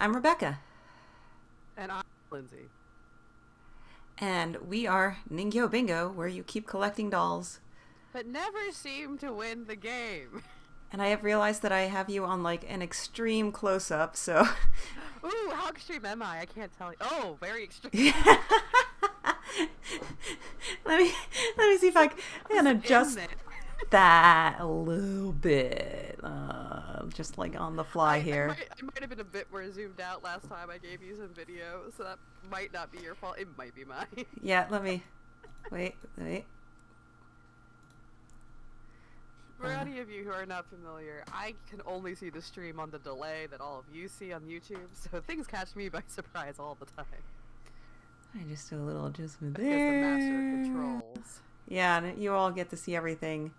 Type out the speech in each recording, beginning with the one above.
I'm Rebecca. And I'm Lindsay. And we are Ningyo Bingo, where you keep collecting dolls. But never seem to win the game. And I have realized that I have you on like an extreme close-up, so... Ooh, how extreme am I? I can't tell you. Oh, very extreme. Let me see if I can adjust that a little bit. Just like on the fly here. I might have been a bit more zoomed out last time I gave you some video, so that might not be your fault. It might be mine. Yeah, let me... Wait. For any of you who are not familiar, I can only see the stream on the delay that all of you see on YouTube, so things catch me by surprise all the time. I just do a little adjustment there. Because the master controls. Yeah, and you all get to see everything.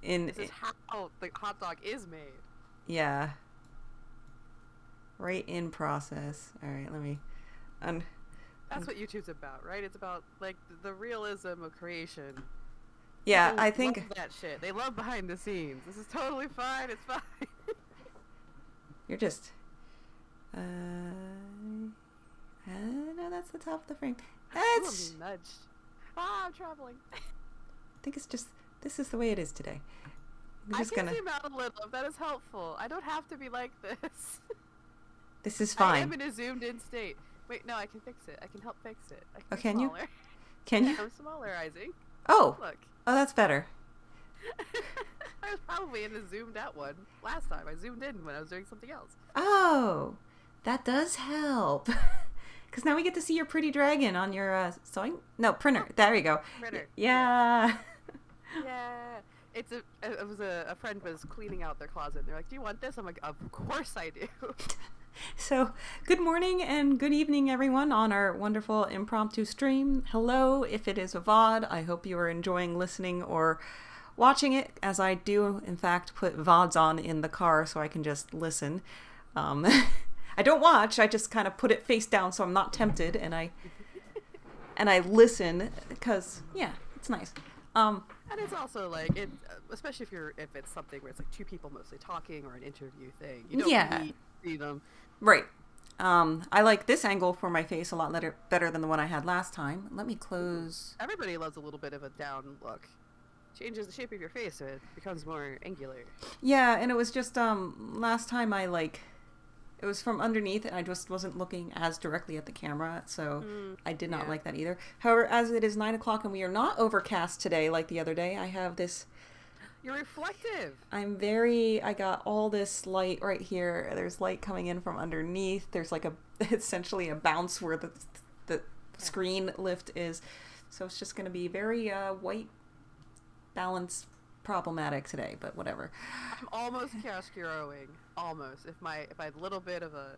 This is how the hot dog is made. Yeah. Right in process. All right, let me... That's what YouTube's about, right? It's about, like, the realism of creation. Yeah, People I think... love that shit. They love behind the scenes. This is totally fine. It's fine. You're just... no, that's the top of the frame. It's... I'm nudged. I'm traveling. I think it's just... This is the way it is today. I can zoom out a little if that is helpful. I don't have to be like this. This is fine. I am in a zoomed in state. Wait, no, I can fix it. I can help fix it. I can can you? Can you? I'm smallerizing. Oh! Look. Oh, that's better. I was probably in the zoomed out one last time. I zoomed in when I was doing something else. Oh! That does help. Because now we get to see your pretty dragon on your sewing... No, printer. There you go. Printer. Yeah. Yeah. It was a friend was cleaning out their closet. And they're like, "Do you want this?" I'm like, "Of course I do." So, good morning and good evening, everyone, on our wonderful impromptu stream. Hello, if it is a VOD. I hope you are enjoying listening or watching it, as I do, in fact, put VODs on in the car so I can just listen. I don't watch. I just kind of put it face down so I'm not tempted, and I listen because, yeah, it's nice. And it's also like, especially if it's something where it's like two people mostly talking or an interview thing. You don't need to see them. Right. I like this angle for my face a lot better than the one I had last time. Let me close. Everybody loves a little bit of a down look. Changes the shape of your face so it becomes more angular. Yeah, and it was just, last time it was from underneath and I just wasn't looking as directly at the camera, so I did not like that either. However, as it is 9 o'clock and we are not overcast today like the other day, I have this... You're reflective. I got all this light right here. There's light coming in from underneath. There's like essentially a bounce where the screen lift is. So it's just going to be very white balance problematic today, but whatever. I'm almost chiaroscuroing. Almost. If I had a little bit of a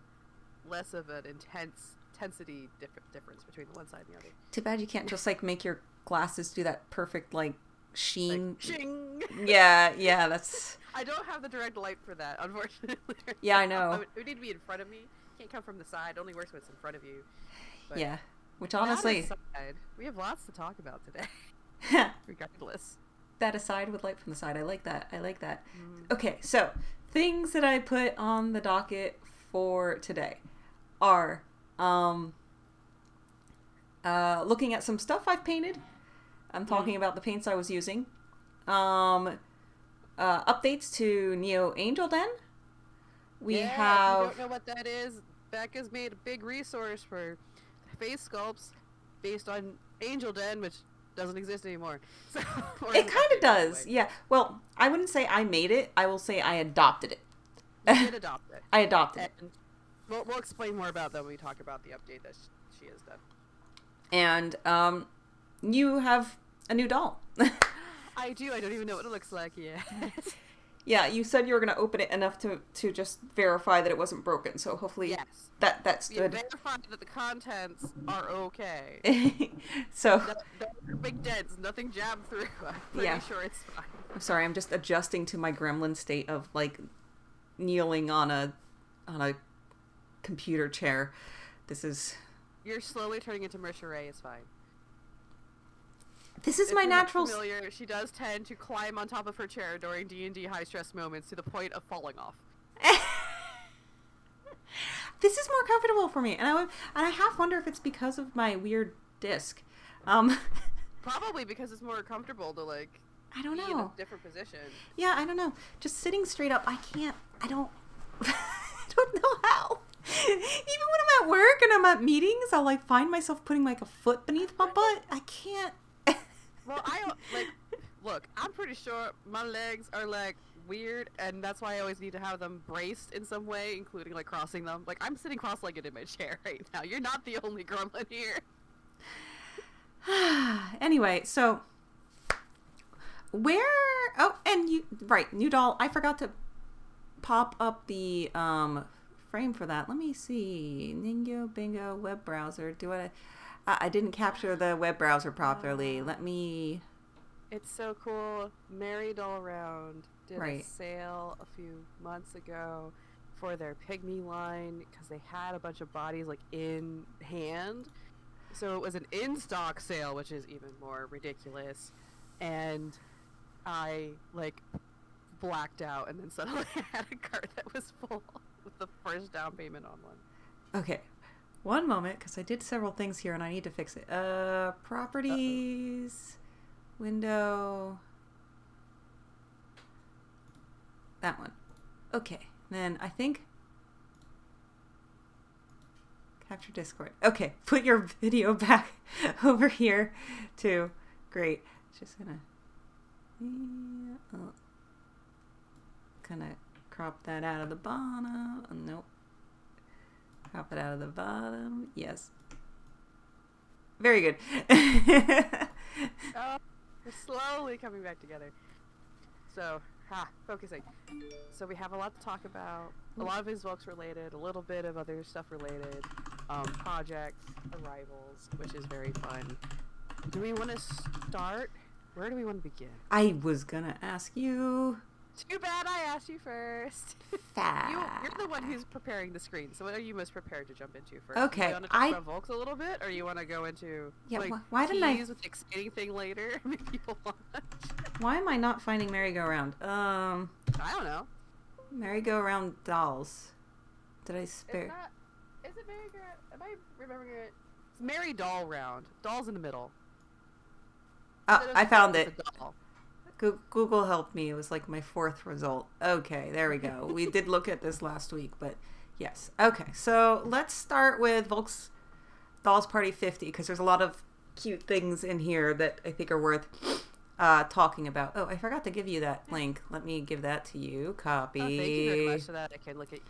less of an intensity difference between the one side and the other. Too bad you can't just like make your glasses do that perfect like sheen. Like, shing. Yeah, that's... I don't have the direct light for that, unfortunately. Yeah, I know. It would need to be in front of me. Can't come from the side. It only works when it's in front of you. But yeah, which honestly... Aside, we have lots to talk about today. Regardless. That aside with light from the side. I like that. Okay, so things that I put on the docket for today are looking at some stuff I've painted. I'm talking about the paints I was using. Updates to Neo Angel Den. We have... If you don't know what that is, Becca's made a big resource for face sculpts based on Angel Den, which doesn't exist anymore. So, it kind of does, yeah. Well, I wouldn't say I made it. I will say I adopted it. You did adopt it. I adopted it. We'll explain more about that when we talk about the update that she has done. And you have a new doll. I do. I don't even know what it looks like yet. Yeah, you said you were going to open it enough to just verify that it wasn't broken. So hopefully that's good. Verify that the contents are okay. So no big dents, nothing jabbed through. I'm pretty sure it's fine. I'm sorry. I'm just adjusting to my gremlin state of like kneeling on a computer chair. This is... You're slowly turning into Marisha Ray. It's fine. This is my natural... Familiar, she does tend to climb on top of her chair during D&D high-stress moments to the point of falling off. This is more comfortable for me, and I half wonder if it's because of my weird disc. Probably because it's more comfortable to like. I don't be know. in a different position. Yeah, I don't know. Just sitting straight up, I can't. I don't. I don't know how. Even when I'm at work and I'm at meetings, I'll like find myself putting like a foot beneath my butt. I can't. Well, look, I'm pretty sure my legs are like weird, and that's why I always need to have them braced in some way, including like crossing them. Like I'm sitting cross-legged in my chair right now. You're not the only gremlin here. Anyway, so where? Oh, and new doll. I forgot to pop up the frame for that. Let me see. Ningo Bingo web browser. I didn't capture the web browser properly. Let me. It's so cool. Merry Doll Round did Right. a sale a few months ago for their Pygmy line because they had a bunch of bodies like in hand. So it was an in-stock sale, which is even more ridiculous. And I like blacked out and then suddenly had a cart that was full with the first down payment on one. Okay. One moment, because I did several things here and I need to fix it. Properties, window, that one. Okay, then I think capture Discord. Okay, put your video back over here too. Great. Just gonna crop that out of the bottom. Nope. Crop it out of the bottom. Yes. Very good. Oh, we're slowly coming back together. So, focusing. So we have a lot to talk about. A lot of it is Volks related, a little bit of other stuff related. Projects, arrivals, which is very fun. Do we want to start? Where do we want to begin? I was gonna ask you. Too bad I asked you first. You're the one who's preparing the screen, so what are you most prepared to jump into first? Okay, Do you want to talk about Volks a little bit, or you want to go into why didn't I tease with the exciting thing later? Make people watch. Why am I not finding merry-go-round? I don't know. Merry-go-round dolls. Did I spare? Is it merry-go-round? Am I remembering it? It's Merry Doll Round. Dolls in the middle. I found it. Doll. Google helped me. It was like my fourth result. Okay, there we go. We did look at this last week, but yes. Okay, so let's start with Volks Dolls Party 50 because there's a lot of cute things in here that I think are worth talking about. Oh, I forgot to give you that link. Let me give that to you. Copy. Oh, thank you very much so that I can look at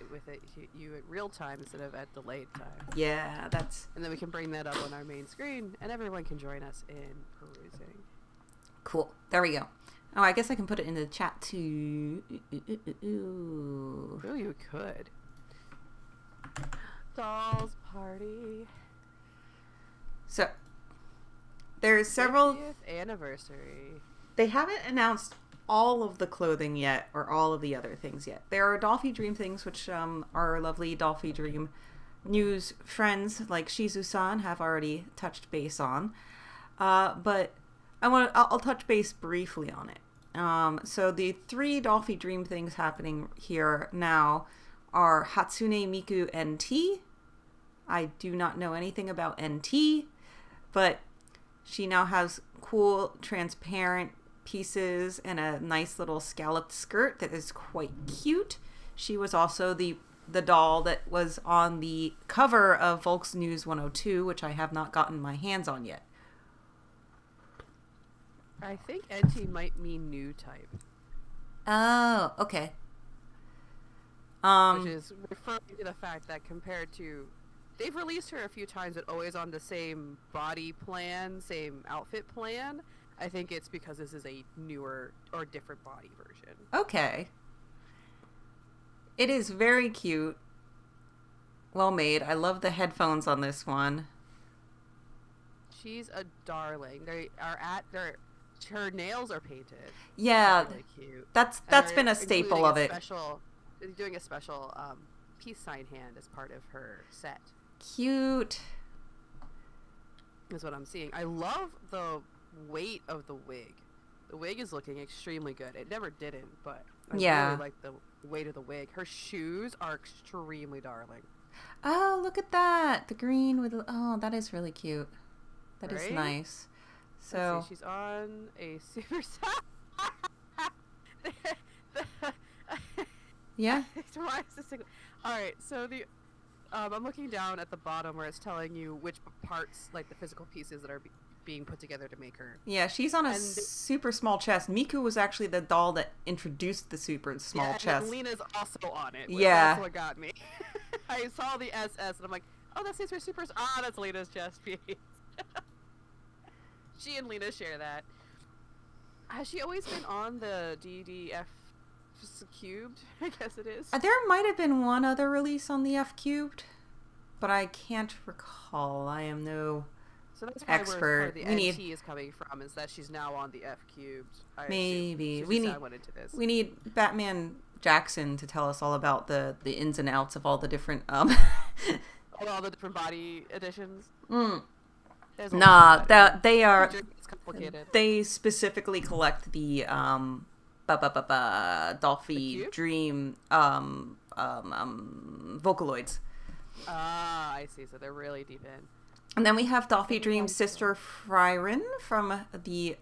you at real time instead of at delayed time. Yeah, that's... And then we can bring that up on our main screen, and everyone can join us in perusing. Cool. There we go. Oh, I guess I can put it in the chat too. Oh, you could. Dolls Party. So, there's several... 50th anniversary. They haven't announced all of the clothing yet, or all of the other things yet. There are Dolphy Dream things, which our lovely Dolphy Dream news friends like Shizu-san have already touched base on. But I'll touch base briefly on it. So the three Dolphy Dream things happening here now are Hatsune Miku NT. I do not know anything about NT, but she now has cool transparent pieces and a nice little scalloped skirt that is quite cute. She was also the doll that was on the cover of Volks News 102, which I have not gotten my hands on yet. I think NT might mean new type. Oh, okay. Which is referring to the fact that compared to... They've released her a few times, but always on the same body plan, same outfit plan. I think it's because this is a newer or different body version. Okay. It is very cute. Well made. I love the headphones on this one. She's a darling. Her nails are painted. Yeah, really cute. That's been a staple of it. They're doing a special peace sign hand as part of her set. Cute. Is what I'm seeing. I love the weight of the wig. The wig is looking extremely good. It never didn't, but I Yeah. really like the weight of the wig. Her shoes are extremely darling. Oh, look at that. The green with, oh, that is really cute. That is Right? nice. So, Let's see, she's on a super yeah. Why is this thing- All right, so the I'm looking down at the bottom where it's telling you which parts, like the physical pieces that are being put together to make her. Yeah, she's on a And super small chest. Miku was actually the doll that introduced the super small chest. And Lena's also on it. Yeah. That's what got me. I saw the SS and I'm like, oh, that stands for supers. Ah, that's Lena's chest piece. She and Lena share that. Has she always been on the DDF cubed? I guess it is. There might have been one other release on the F cubed, but I can't recall. I am no So that's probably expert. where the NT is coming from, is that she's now on the F cubed. Maybe we went into this. We need Batman Jackson to tell us all about the ins and outs of all the different all the different body editions. Nah, that they are. It's complicated. They specifically collect the Dollpa Dream Vocaloids. Ah, I see. So they're really deep in. And then we have Dollpa Dream's sister Fryrin from the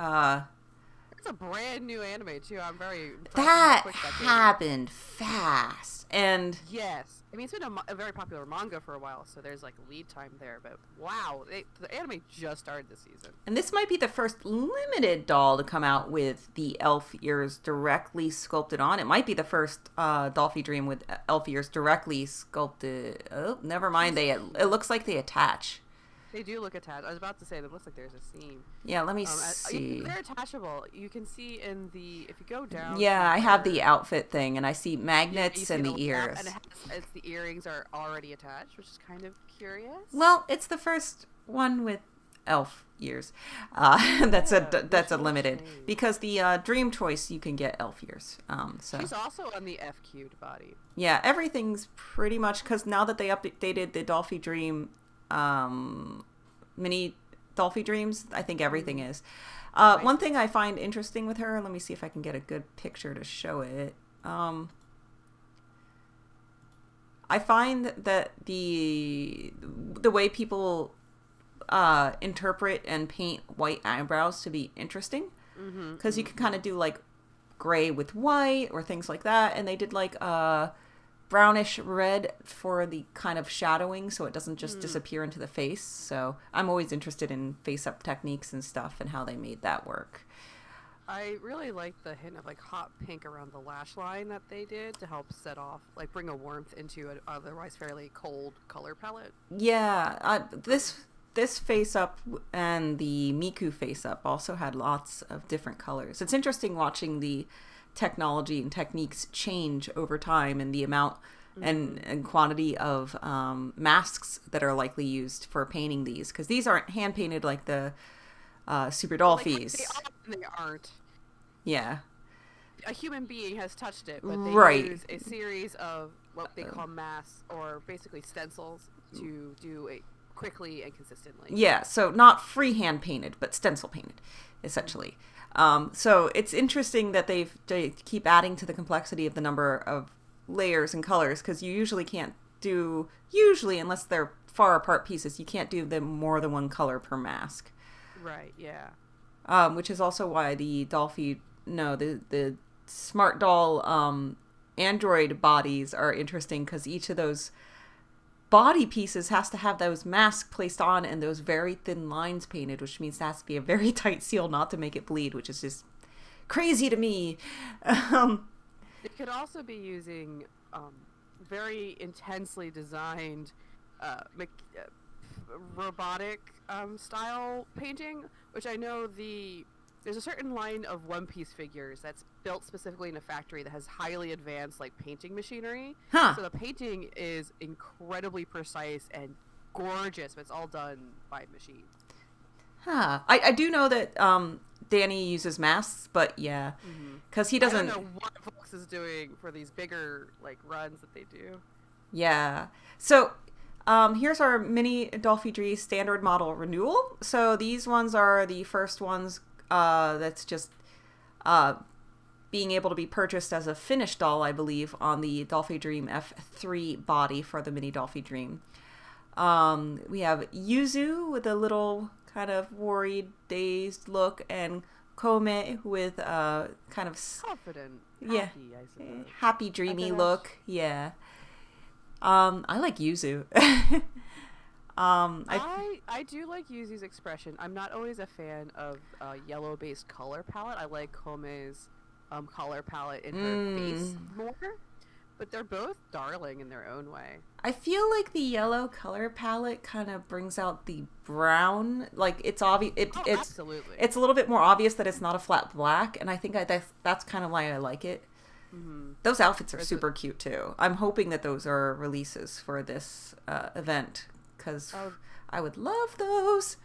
It's a brand new anime too. I'm very impressed that with how quick that happened fast. And yes, I mean it's been a very popular manga for a while, so there's like lead time there. But wow, the anime just started this season. And this might be the first limited doll to come out with the elf ears directly sculpted on. It might be the first Dollpa Dream with elf ears directly sculpted. Oh, never mind. It looks like they attach. They do look attached. I was about to say, it looks like there's a seam. Yeah, let me see. They're attachable. You can see in the, if you go down. Yeah, I have the outfit thing, and I see magnets and the ears. And the earrings are already attached, which is kind of curious. Well, it's the first one with elf ears. That's a limited, because the Dream Choice you can get elf ears. So she's also on the F cubed body. Yeah, everything's pretty much, because now that they updated the Dollpa Dream mini Dollpa Dreams, I think everything is. One thing I find interesting with her, let me see if I can get a good picture to show it. I find that the way people interpret and paint white eyebrows to be interesting, because you can kind of do like gray with white or things like that, and they did like brownish red for the kind of shadowing, so it doesn't just disappear into the face. So I'm always interested in face-up techniques and stuff and how they made that work. I really like the hint of like hot pink around the lash line that they did to help set off, like bring a warmth into an otherwise fairly cold color palette. Yeah, this face-up and the Miku face-up also had lots of different colors. It's interesting watching the technology and techniques change over time, and the amount and quantity of masks that are likely used for painting these, because these aren't hand painted like the Super Dollfies. They aren't. Yeah. A human being has touched it, but they use a series of what they call masks, or basically stencils, to do it quickly and consistently. Yeah, so not freehand painted, but stencil painted, essentially. So it's interesting that they keep adding to the complexity of the number of layers and colors, because you usually can't do, unless they're far apart pieces, you can't do them more than one color per mask. Right, yeah. Which is also why the the Smart Doll Android bodies are interesting, because each of those body pieces has to have those masks placed on and those very thin lines painted, which means it has to be a very tight seal not to make it bleed, which is just crazy to me. It could also be using very intensely designed robotic style painting, which I know there's a certain line of One Piece figures that's built specifically in a factory that has highly advanced like painting machinery. Huh. So the painting is incredibly precise and gorgeous, but it's all done by machine. Huh. I do know that Danny uses masks, but yeah, because he doesn't. I don't know what Fox is doing for these bigger like runs that they do. Yeah. So here's our mini Dollpa Dream standard model renewal. So these ones are the first ones that's just being able to be purchased as a finished doll, I believe, on the Dolphy Dream F3 body for the mini Dolphy Dream. We have Yuzu with a little kind of worried, dazed look, and Kome with a kind of confident, yeah, happy, I suppose. Happy, dreamy look. Yeah. I like Yuzu. I do like Yuzu's expression. I'm not always a fan of yellow-based color palette. I like Kome's color palette in her face more. But they're both darling in their own way. I feel like the yellow color palette kind of brings out the brown. Like, it's obvious. It's absolutely. It's a little bit more obvious that it's not a flat black, and I think that's kind of why I like it. Mm-hmm. Those outfits are super cute too. I'm hoping that those are releases for this event, because I would love those.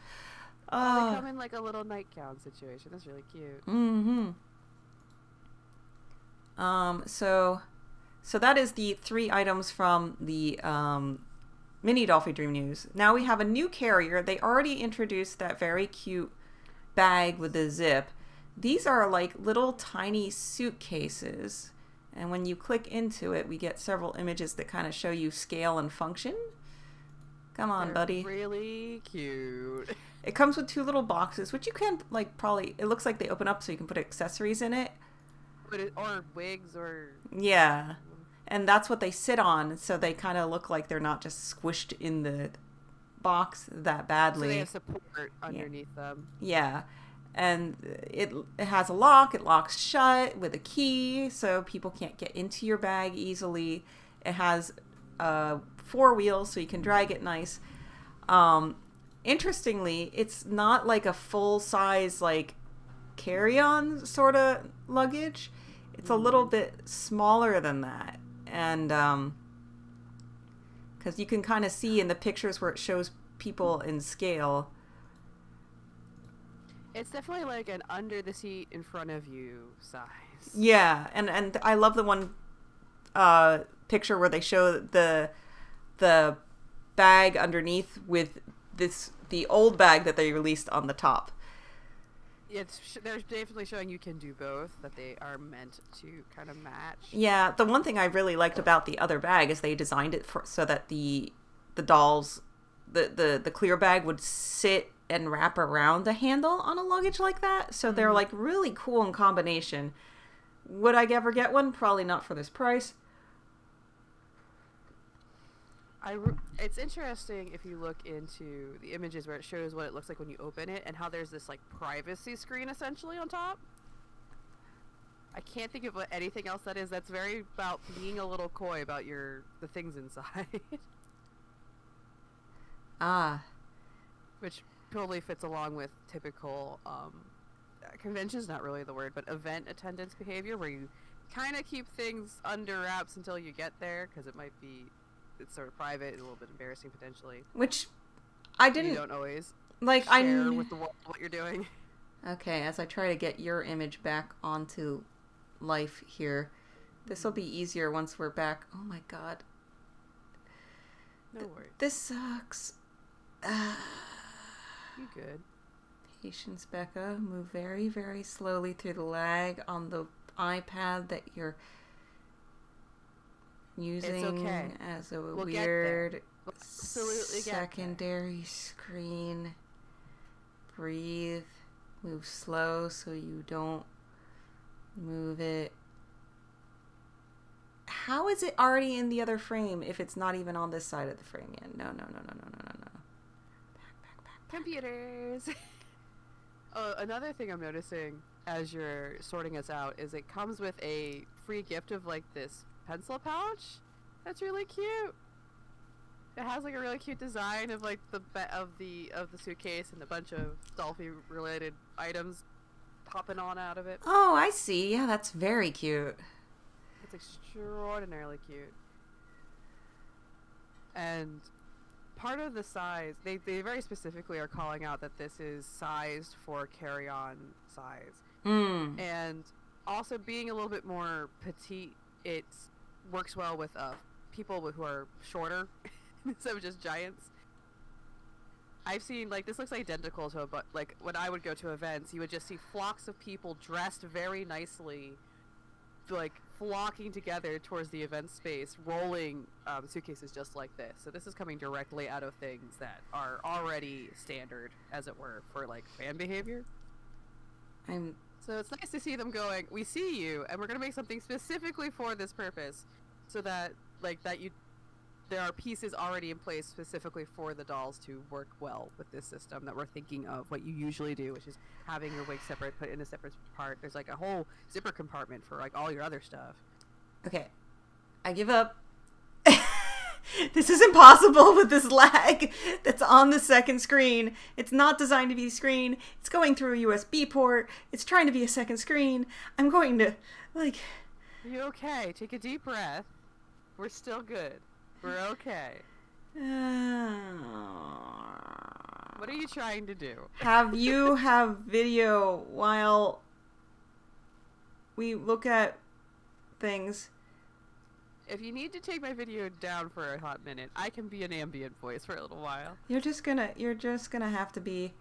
They come in like a little nightgown situation. That's really cute. Mm-hmm. So that is the 3 items from the mini Dolphy Dream News. Now we have a new carrier. They already introduced that very cute bag with the zip. These are like little tiny suitcases. And when you click into it, we get several images that kind of show you scale and function. Come on, buddy. Really cute. It comes with 2 little boxes, which you can it looks like they open up so you can put accessories in it. Or wigs or... Yeah. And that's what they sit on, so they kind of look like they're not just squished in the box that badly. So they have support underneath them. Yeah. And it has a lock. It locks shut with a key, so people can't get into your bag easily. It has 4 wheels, so you can drag it nice. Interestingly, it's not like a full-size, like, carry-on sort of luggage. It's a little bit smaller than that. And because you can kind of see in the pictures where it shows people in scale. It's definitely like an under the seat in front of you size. Yeah, and I love the one picture where they show the bag underneath with the old bag that they released on the top. They're definitely showing you can do both, that they are meant to kind of match. Yeah, the one thing I really liked about the other bag is they designed it so that the dolls, the clear bag would sit and wrap around the handle on a luggage like that. So they're like really cool in combination. Would I ever get one? Probably not for this price. It's interesting if you look into the images where it shows what it looks like when you open it and how there's this like privacy screen essentially on top. I can't think of anything else that is. That's very about being a little coy about the things inside. Which totally fits along with typical convention's not really the word, but event attendance behavior, where you kind of keep things under wraps until you get there, because it's sort of private and a little bit embarrassing potentially. Which I didn't... You don't always share with the world what you're doing. Okay, as I try to get your image back onto life here. This will be easier once we're back. Oh my god. No worries. This sucks. You good. Patience, Becca. Move very, very slowly through the lag on the iPad that you're using as a weird secondary screen. Breathe. Move slow so you don't move it. How is it already in the other frame if it's not even on this side of the frame yet? No. Back. Computers. Another thing I'm noticing as you're sorting us out is it comes with a free gift of like this pencil pouch. That's really cute. It has like a really cute design of like the suitcase and a bunch of Dolphy related items popping on out of it. Oh, I see. Yeah, that's very cute. It's extraordinarily cute. And part of the size, they very specifically are calling out that this is sized for carry-on size. And also being a little bit more petite, it works well with people who are shorter instead of just giants. I've seen, like, this looks identical to like when I would go to events, you would just see flocks of people dressed very nicely like flocking together towards the event space, rolling suitcases just like this. So this is coming directly out of things that are already standard, as it were, for like fan behavior. So it's nice to see them going, we see you, and we're going to make something specifically for this purpose, so that there are pieces already in place specifically for the dolls to work well with this system that we're thinking of what you usually do, which is having your wig separate, put in a separate part. There's like a whole zipper compartment for like all your other stuff. Okay, I give up. This is impossible with this lag that's on the second screen. It's not designed to be a screen. It's going through a USB port. It's trying to be a second screen. I'm going to, like... Are you okay? Take a deep breath. We're still good. We're okay. What are you trying to do? Have you have video while we look at things? If you need to take my video down for a hot minute, I can be an ambient voice for a little while. You're just gonna have to be...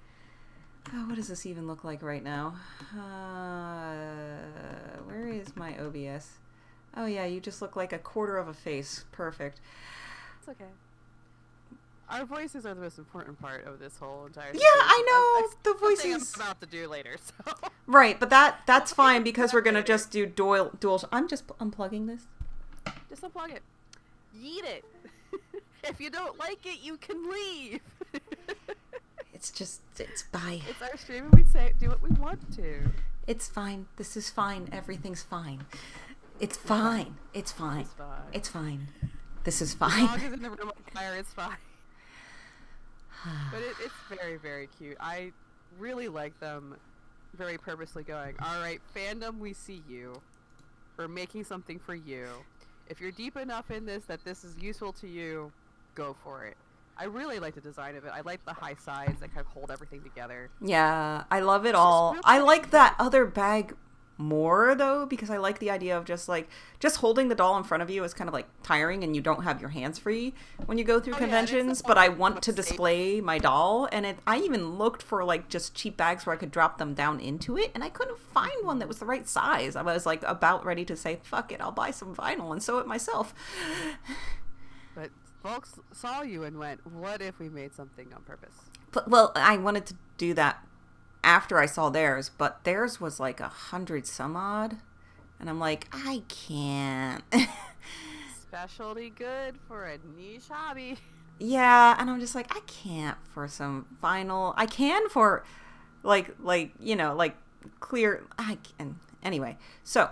Oh, what does this even look like right now? Where is my OBS? Oh yeah, you just look like a quarter of a face. Perfect. It's okay. Our voices are the most important part of this whole entire situation. Yeah, I know! The voices... I'm about to do later, so... Right, but that's fine because we're gonna just do dual... I'm just unplugging this. Just unplug it. Yeet it. If you don't like it, you can leave. It's bye. It's our stream and we'd say, do what we want to. It's fine. This is fine. Everything's fine. It's fine. It's fine. It's fine. It's fine. This is fine. As long as in the room on fire, it's fine. But it's very, very cute. I really like them very purposely going, alright, fandom, we see you. We're making something for you. If you're deep enough in this that this is useful to you, go for it. I really like the design of it. I like the high sides that kind of hold everything together. Yeah, I love it all. I like that other bag more though, because I like the idea of just holding the doll in front of you is kind of like tiring and you don't have your hands free when you go through conventions, but I want to display my doll, and I even looked for like just cheap bags where I could drop them down into it, and I couldn't find one that was the right size. I was like about ready to say, fuck it, I'll buy some vinyl and sew it myself. But folks saw you and went, what if we made something on purpose? But, well, I wanted to do that after I saw theirs, but theirs was like 100 some odd, and I'm like, I can't. Specialty good for a niche hobby. Yeah, and I'm just like, I can't for some vinyl. I can for like clear. I can anyway. So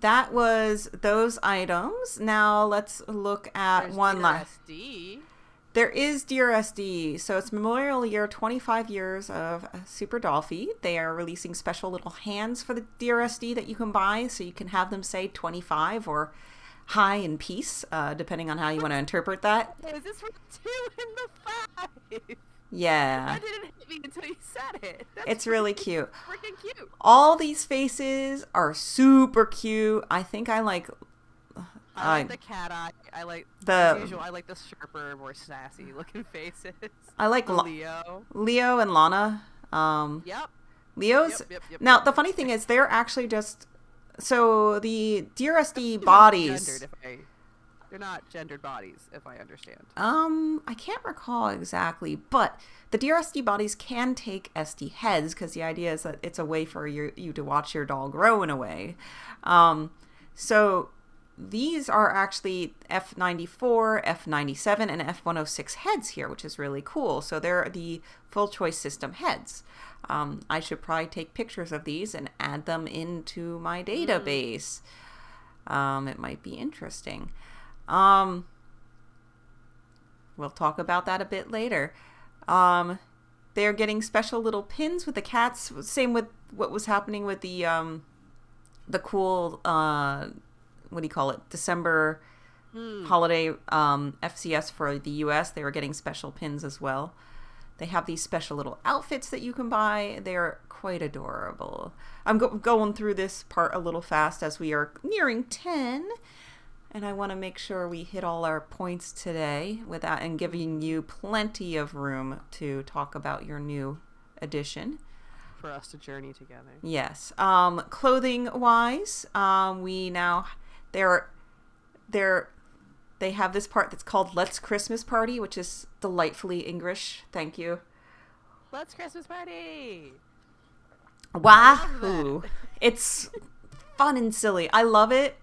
that was those items. Now let's look at one last. There is Dear SD, so it's Memorial Year 25 years of Super Dollfie. They are releasing special little hands for the Dear SD that you can buy, so you can have them say 25 or high in peace, depending on how you want to interpret that. Is this for 2 and the 5? Yeah. That didn't hit me until you said it. It's really cute. Freaking cute. All these faces are super cute. I like the cat eye. I like the usual. I like the sharper, more sassy looking faces. I like Leo and Lana. Yep. Leo's. Yep. Now the funny thing is, they're actually just so the Dear SD bodies. They're not gendered bodies, if I understand. I can't recall exactly, but the Dear SD bodies can take SD heads because the idea is that it's a way for you to watch your doll grow in a way. So. These are actually F94, F97, and F106 heads here, which is really cool. So they're the full choice system heads. I should probably take pictures of these and add them into my database. It might be interesting. We'll talk about that a bit later. They're getting special little pins with the cats. Same with what was happening with the cool... what do you call it? December holiday FCS for the US. They were getting special pins as well. They have these special little outfits that you can buy. They're quite adorable. I'm going through this part a little fast as we are nearing 10. And I want to make sure we hit all our points today without and giving you plenty of room to talk about your new edition. for us to journey together. Yes. Clothing wise, we now they have this part that's called Let's Christmas Party, which is delightfully English. Thank you. Let's Christmas party. Wahoo! It's fun and silly. I love it.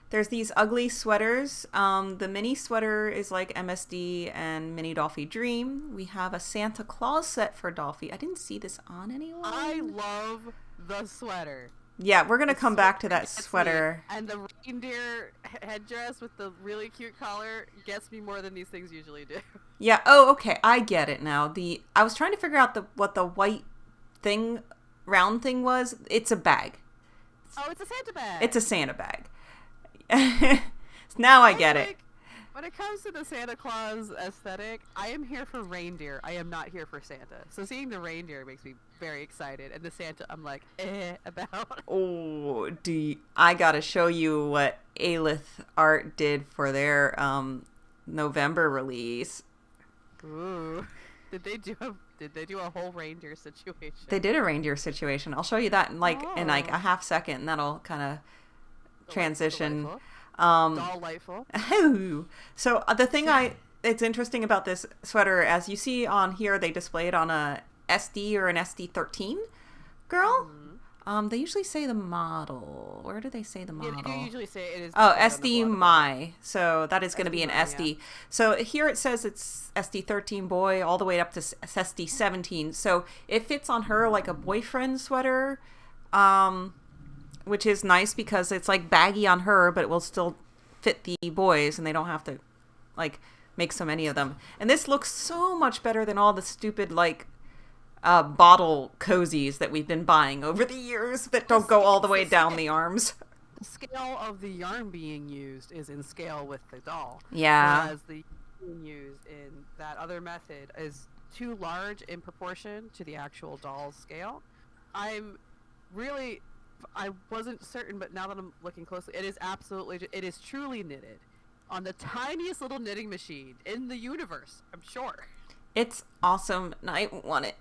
There's these ugly sweaters. The mini sweater is like MSD and Mini Dollfie Dream. We have a Santa Claus set for Dollfie. I didn't see this on anyone. I love the sweater. Yeah, we're going to come back to that sweater. And the reindeer headdress with the really cute collar gets me more than these things usually do. Yeah, oh, okay. I get it now. I was trying to figure out what the white thing, round thing was. It's a bag. Oh, it's a Santa bag. It's a Santa bag. Now I get it. When it comes to the Santa Claus aesthetic, I am here for reindeer. I am not here for Santa. So seeing the reindeer makes me very excited, and the Santa I'm like, about. Oh, I gotta show you what Alith Art did for their November release. Ooh. Did they do a whole reindeer situation? They did a reindeer situation. I'll show you that in like a half second, and that'll kind of transition. Delightful. So the thing it's interesting about this sweater, as you see on here, they display it on a SD or an SD13 girl. Mm-hmm. They usually say the model. Where do they say the model? Yeah, they do usually say it is. Oh, SD my. So that is going to be an SD. Yeah. So here it says it's SD13 boy all the way up to SD17. So it fits on her like a boyfriend sweater. Which is nice because it's like baggy on her, but it will still fit the boys and they don't have to like make so many of them. And this looks so much better than all the stupid like bottle cozies that we've been buying over the years that don't go all the way down the arms. The scale of the yarn being used is in scale with the doll. Yeah. Whereas the yarn used in that other method is too large in proportion to the actual doll's scale. I wasn't certain, but now that I'm looking closely, it is truly knitted on the tiniest little knitting machine in the universe, I'm sure. It's awesome. I want it.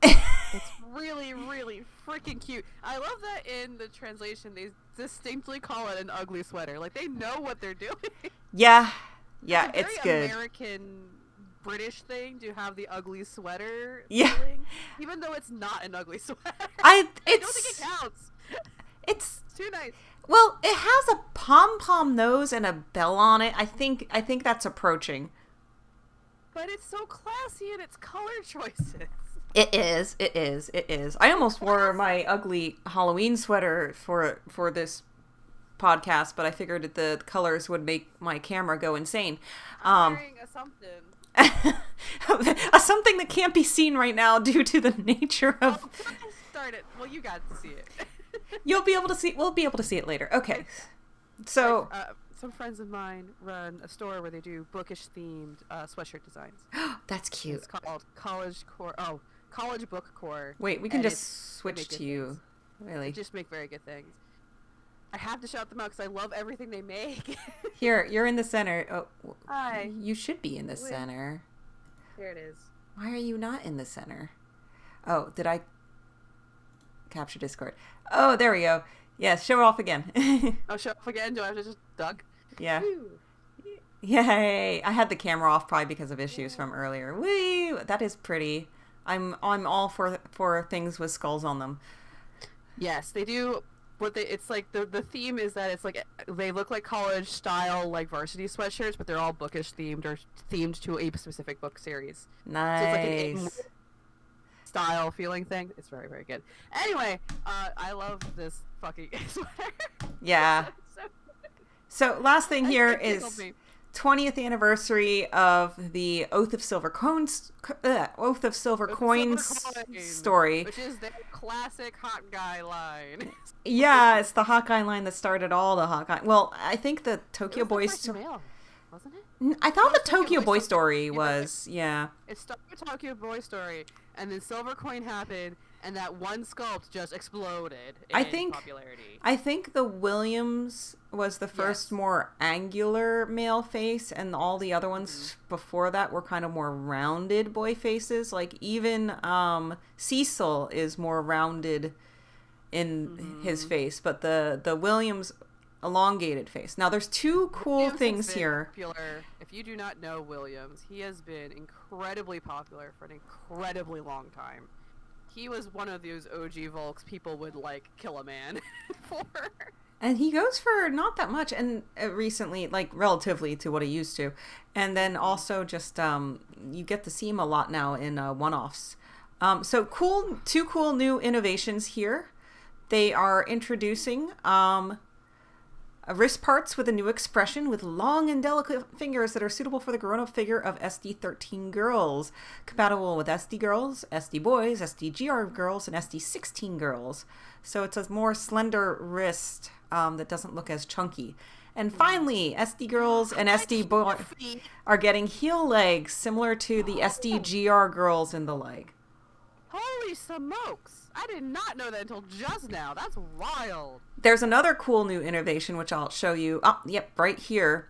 It's really, really freaking cute. I love that in the translation, they distinctly call it an ugly sweater. Like, they know what they're doing. Yeah. Yeah, it's good. American British thing to have the ugly sweater. Yeah. Feeling, even though it's not an ugly sweater. I don't think it counts. It's too nice. Well, it has a pom-pom nose and a bell on it. I think that's approaching. But it's so classy in its color choices. It is. I almost wore my ugly Halloween sweater for this podcast, but I figured that the colors would make my camera go insane. I'm wearing a something. A something that can't be seen right now due to the nature of... Start it. Well, you got to see it. We'll be able to see it later. Okay. So... some friends of mine run a store where they do bookish themed sweatshirt designs. That's cute. It's called College Book Core. Wait, we can just switch to you. Things. Really? They just make very good things. I have to shout them out because I love everything they make. Here, you're in the center. Oh, hi. You should be in the center. Here it is. Why are you not in the center? Oh, did I capture Discord? Oh, there we go. Yes, show it off again. Oh, show it off again? Do I have to just duck? Yeah. Woo. Yay! I had the camera off probably because of issues from earlier. Woo! That is pretty. I'm all for things with skulls on them. Yes, they do. It's like the theme is that it's like they look like college style like varsity sweatshirts, but they're all bookish themed or themed to a specific book series. Nice. So it's like an style feeling thing. It's very, very good. Anyway, I love this fucking sweater. Yeah. So last thing here is 20th anniversary of the Oath of Silver Coin story, which is their classic hot guy line. Yeah, it's the hot guy line that started all the hot guy. Well, I think the Tokyo Boy story, wasn't it? I thought the Tokyo Boy story was, yeah. It started with Tokyo Boy story, and then Silver Coin happened, and that one sculpt just exploded I in think popularity. I think the Williams was the first more angular male face, and all the other ones before that were kind of more rounded boy faces. Like even Cecil is more rounded in his face, but the Williams elongated face. Now there's two cool Williams things has been here. Popular. If you do not know Williams, he has been incredibly popular for an incredibly long time. He was one of those OG Volks people would like kill a man for. And he goes for not that much, and recently, like relatively to what he used to. And then also just you get to see him a lot now in one-offs. So cool, two cool new innovations here. They are introducing wrist parts with a new expression with long and delicate fingers that are suitable for the grown-up figure of SD13 girls. Compatible with SD girls, SD boys, SDGR girls, and SD16 girls. So it's a more slender wrist that doesn't look as chunky. And finally, SD girls and SD boys are getting heel legs similar to the SDGR girls in the leg. Holy smokes! I did not know that until just now. That's wild. There's another cool new innovation, which I'll show you. Oh, yep, right here,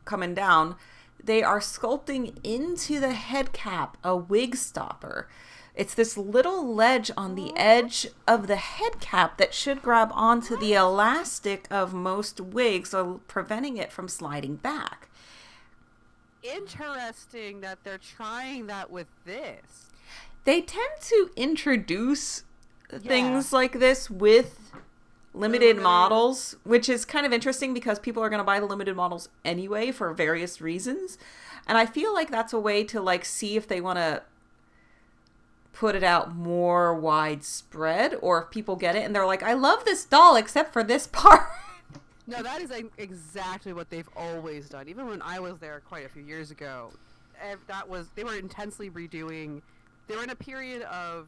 coming down. They are sculpting into the head cap a wig stopper. It's this little ledge on the edge of the head cap that should grab onto the elastic of most wigs, so preventing it from sliding back. Interesting that they're trying that with this. They tend to introduce things like this with limited models, which is kind of interesting because people are going to buy the limited models anyway for various reasons. And I feel like that's a way to like see if they want to put it out more widespread, or if people get it and they're like, I love this doll except for this part. No, that is exactly what they've always done. Even when I was there quite a few years ago, they were intensely redoing. They were in a period of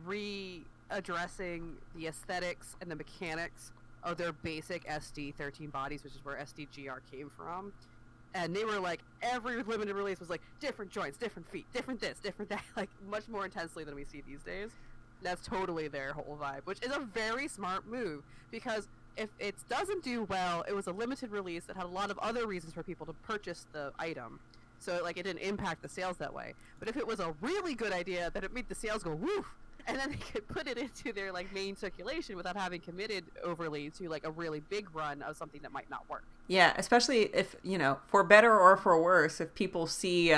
readdressing the aesthetics and the mechanics of their basic SD13 bodies, which is where SDGR came from. And they were like, every limited release was like, different joints, different feet, different this, different that, like much more intensely than we see these days. That's totally their whole vibe, which is a very smart move, because if it doesn't do well, it was a limited release that had a lot of other reasons for people to purchase the item. So like it didn't impact the sales that way. But if it was a really good idea, then it made the sales go woof, and then they could put it into their like main circulation without having committed overly to like a really big run of something that might not work. Yeah, especially if, you know, for better or for worse, if people see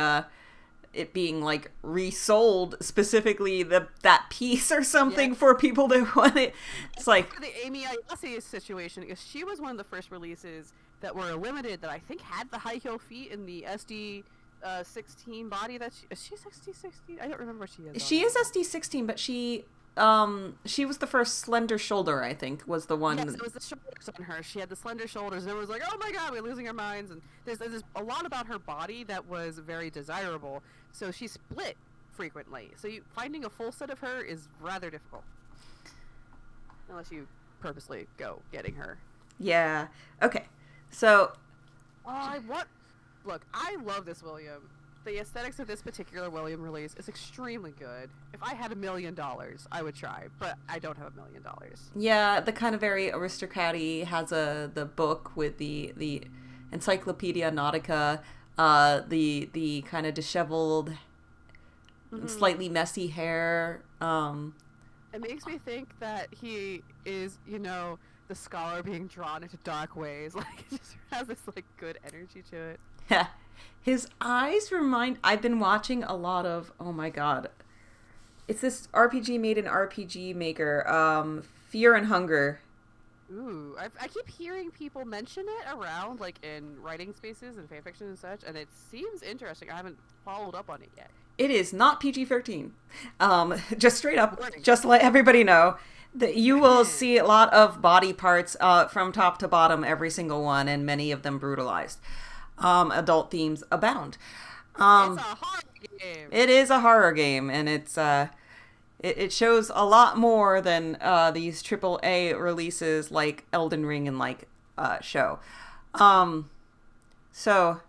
it being like resold, specifically that piece or something for people to want it. It's like for the Amy Ayase situation, because she was one of the first releases that were limited that I think had the high heel feet in the SD 16 body. Is she SD16? I don't remember what she is. She is SD16, but she was the first slender shoulder, I think, was the one. Yes, it was the shoulders on her. She had the slender shoulders, and everyone was like, oh my god, we're losing our minds. And there's a lot about her body that was very desirable, so she split frequently. So finding a full set of her is rather difficult. Unless you purposely go getting her. Yeah. Okay. So... Look, I love this William. The aesthetics of this particular William release is extremely good. If I had $1 million, I would try, but I don't have $1 million. Yeah, the kind of very aristocrat-y, has the book with the Encyclopedia Nautica, the kind of disheveled, slightly messy hair. It makes me think that he is, you know, the scholar being drawn into dark ways. Like, it just has this like good energy to it. Yeah. His eyes I've been watching a lot of, oh my god. It's this RPG made in RPG Maker, Fear and Hunger. Ooh, I keep hearing people mention it around, like, in writing spaces and fanfiction and such, and it seems interesting. I haven't followed up on it yet. It is not PG-13. Just straight up, just to let everybody know. That you will see a lot of body parts from top to bottom, every single one, and many of them brutalized. Adult themes abound. It's a horror game. It is a horror game, and it shows a lot more than these AAA releases like Elden Ring and like Show. So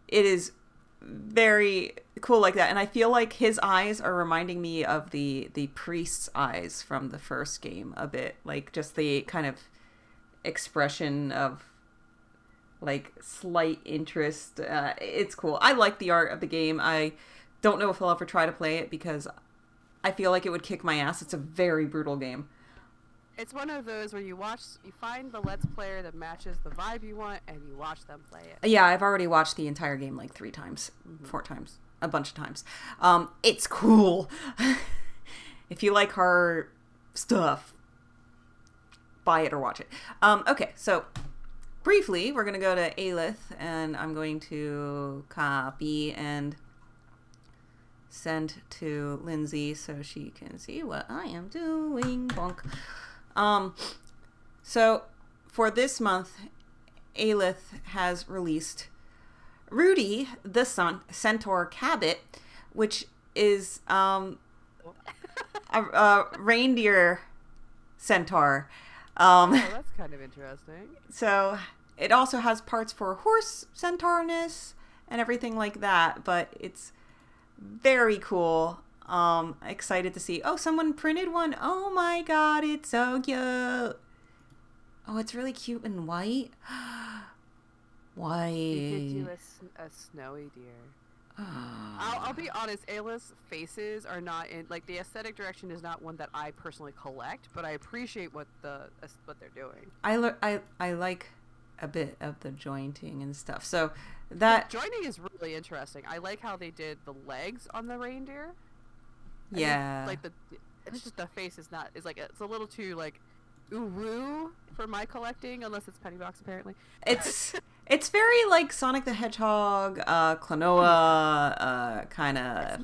it is very cool like that. And I feel like his eyes are reminding me of the priest's eyes from the first game a bit. Like just the kind of expression of like slight interest. It's cool. I like the art of the game. I don't know if I'll ever try to play it because I feel like it would kick my ass. It's a very brutal game. It's one of those where you find the Let's Player that matches the vibe you want, and you watch them play it. Yeah, I've already watched the entire game like 3 times, 4 times, a bunch of times. It's cool. If you like horror stuff, buy it or watch it. Okay, so briefly, we're going to go to Aelith, and I'm going to copy and send to Lindsay so she can see what I am doing. Bonk. So for this month, Aelith has released Rudy the Centaur Cabot, which is a reindeer centaur. That's kind of interesting. So it also has parts for horse centaurness and everything like that, but it's very cool. Excited to see. Oh, someone printed one. Oh my god, it's so cute. Oh, it's really cute and white. White. You could do a snowy deer. I'll be honest, Aelith's faces are not in, like, the aesthetic direction is not one that I personally collect, but I appreciate what they're doing. I like a bit of the jointing and stuff. So that the jointing is really interesting. I like how they did the legs on the reindeer. Yeah. It's just the face is a little too like ooh for my collecting, unless it's penny box apparently. It's very like Sonic the Hedgehog, Klonoa, kind of.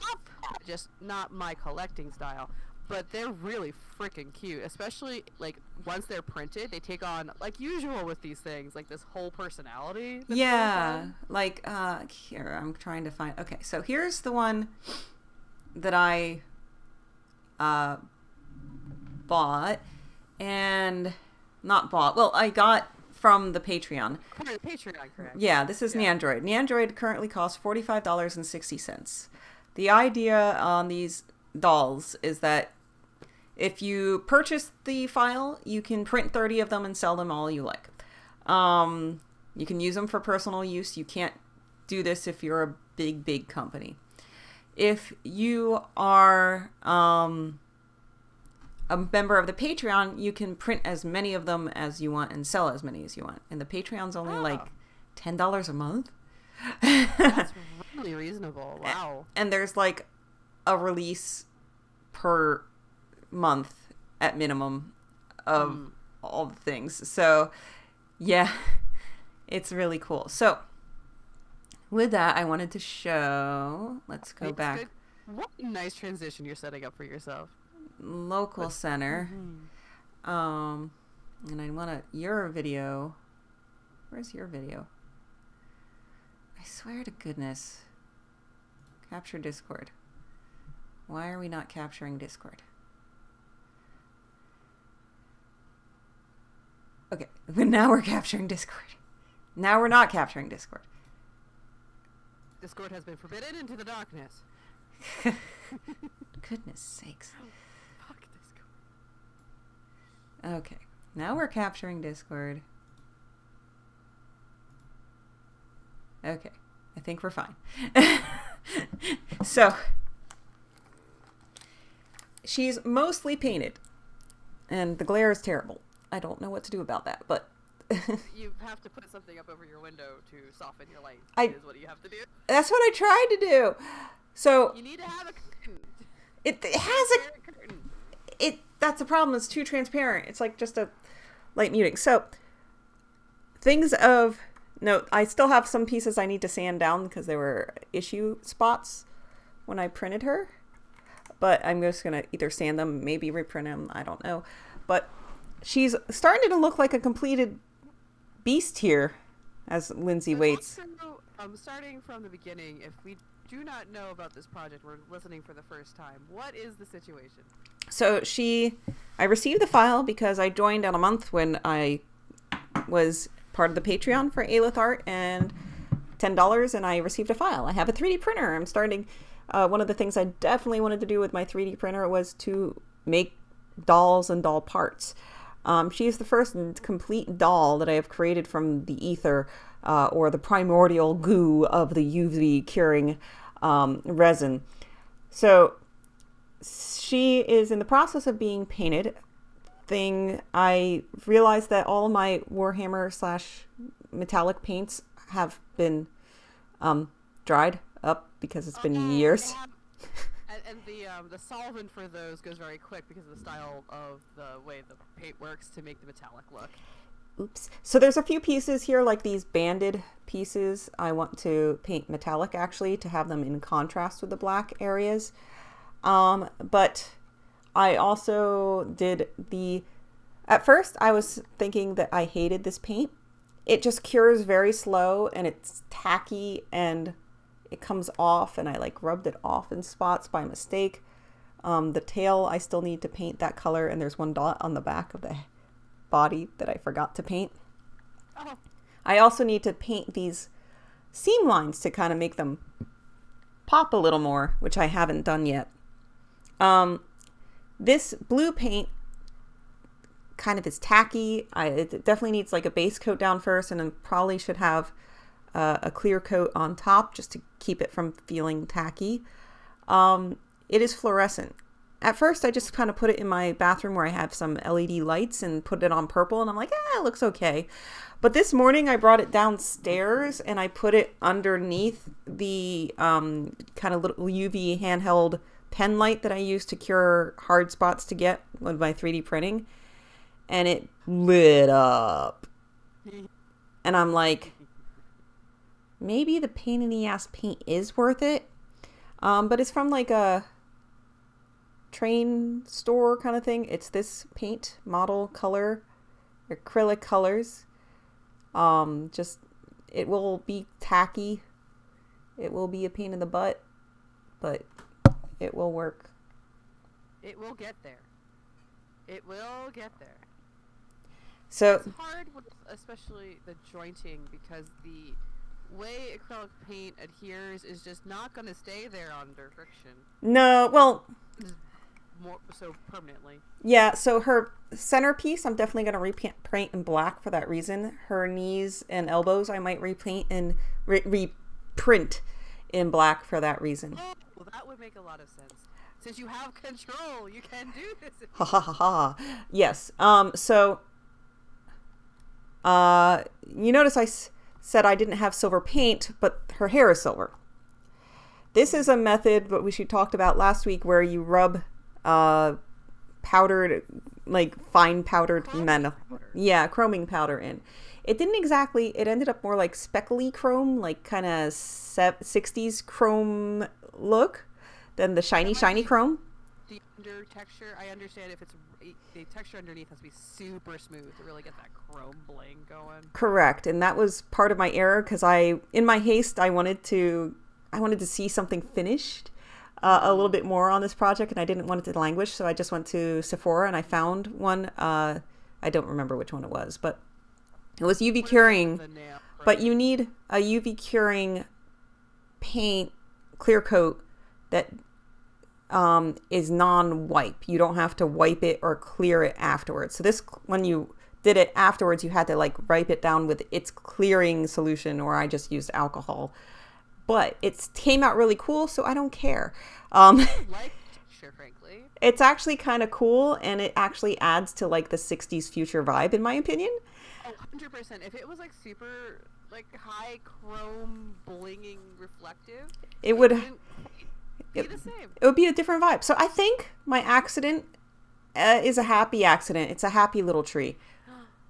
Just not my collecting style, but they're really freaking cute. Especially like once they're printed, they take on, like usual with these things, like this whole personality. Yeah, like here I'm trying to find. Okay, so here's the one that I bought and not bought. Well, I got from the Patreon. Patreon, correct? Yeah, this is Nandroid. Nandroid currently costs $45.60. The idea on these dolls is that if you purchase the file, you can print 30 of them and sell them all you like. You can use them for personal use. You can't do this if you're a big company. If you are a member of the Patreon, you can print as many of them as you want and sell as many as you want. And the Patreon's only like $10 a month. That's really reasonable. Wow. And there's like a release per month at minimum of all the things. So yeah, it's really cool. So with that, I wanted to show, let's go back. Good. What a nice transition you're setting up for yourself. Local center. And I want your video. Where's your video? I swear to goodness. Capture Discord. Why are we not capturing Discord? Okay, but now we're capturing Discord. Now we're not capturing Discord. Discord has been forbidden into the darkness. Goodness sakes. Fuck Discord. Okay, now we're capturing Discord. Okay, I think we're fine. So, she's mostly painted, and the glare is terrible. I don't know what to do about that, but... You have to put something up over your window to soften your light. Is what you have to do. That's what I tried to do. So you need to have a curtain. It has a curtain. That's the problem. It's too transparent. It's like just a light muting. So things of note. I still have some pieces I need to sand down because there were issue spots when I printed her. But I'm just gonna either sand them, maybe reprint them. I don't know. But she's starting to look like a completed beast here as Lindsay waits. Starting from the beginning, if we do not know about this project, we're listening for the first time, what is the situation? So I received the file because I joined on a month when I was part of the Patreon for Aelith Art, and $10 and I received a file. I have a 3D printer. I'm starting. One of the things I definitely wanted to do with my 3D printer was to make dolls and doll parts. She is the first complete doll that I have created from the ether, or the primordial goo of the UV curing resin. So she is in the process of being painted. I realized that all my Warhammer / metallic paints have been dried up because it's been years. And the solvent for those goes very quick because of the style of the way the paint works to make the metallic look. Oops. So there's a few pieces here, like these banded pieces. I want to paint metallic, actually, to have them in contrast with the black areas. But I also did at first I was thinking that I hated this paint. It just cures very slow and it's tacky and it comes off, and I like rubbed it off in spots by mistake. The tail, I still need to paint that color, and there's one dot on the back of the body that I forgot to paint. Oh. I also need to paint these seam lines to kind of make them pop a little more, which I haven't done yet. This blue paint kind of is tacky. It definitely needs like a base coat down first, and then probably should have a clear coat on top just to keep it from feeling tacky. It is fluorescent. At first, I just kind of put it in my bathroom where I have some LED lights and put it on purple, and I'm like, it looks okay. But this morning, I brought it downstairs and I put it underneath the kind of little UV handheld pen light that I use to cure hard spots to get with my 3D printing, and it lit up. And I'm like, maybe the pain in the ass paint is worth it. But it's from like a train store kind of thing. It's this paint model color, acrylic colors. It will be tacky. It will be a pain in the butt, but it will work. It will get there. It will get there. So it's hard with especially the jointing, because the way acrylic paint adheres is just not going to stay there under friction. No, well, more so permanently. Yeah, so her centerpiece, I'm definitely going to repaint in black for that reason. Her knees and elbows, I might repaint and reprint in black for that reason. Oh, well, that would make a lot of sense. Since you have control, you can do this. Ha ha ha ha. Yes. You notice I said I didn't have silver paint, but her hair is silver. This is a method that we talked about last week where you rub powdered, like fine powdered metal. Yeah, chroming powder in. It didn't exactly, it ended up more like speckly chrome, like kind of 60s chrome look than the shiny chrome. The under texture, I understand if it's the texture underneath has to be super smooth to really get that chrome bling going. Correct, and that was part of my error because in my haste, I wanted to see something finished a little bit more on this project, and I didn't want it to languish, so I just went to Sephora and I found one. I don't remember which one it was, but it was UV curing. But you need a UV curing paint clear coat that is non-wipe. You don't have to wipe it or clear it afterwards. So this, when you did it afterwards, you had to like wipe it down with its clearing solution, or I just used alcohol. But it came out really cool, so I don't care. Like texture, frankly. It's actually kind of cool, and it actually adds to like the 60s future vibe, in my opinion. Oh, 100%. If it was like super like high chrome blinging reflective, it would be the same. It would be a different vibe. So I think my accident is a happy accident. It's a happy little tree.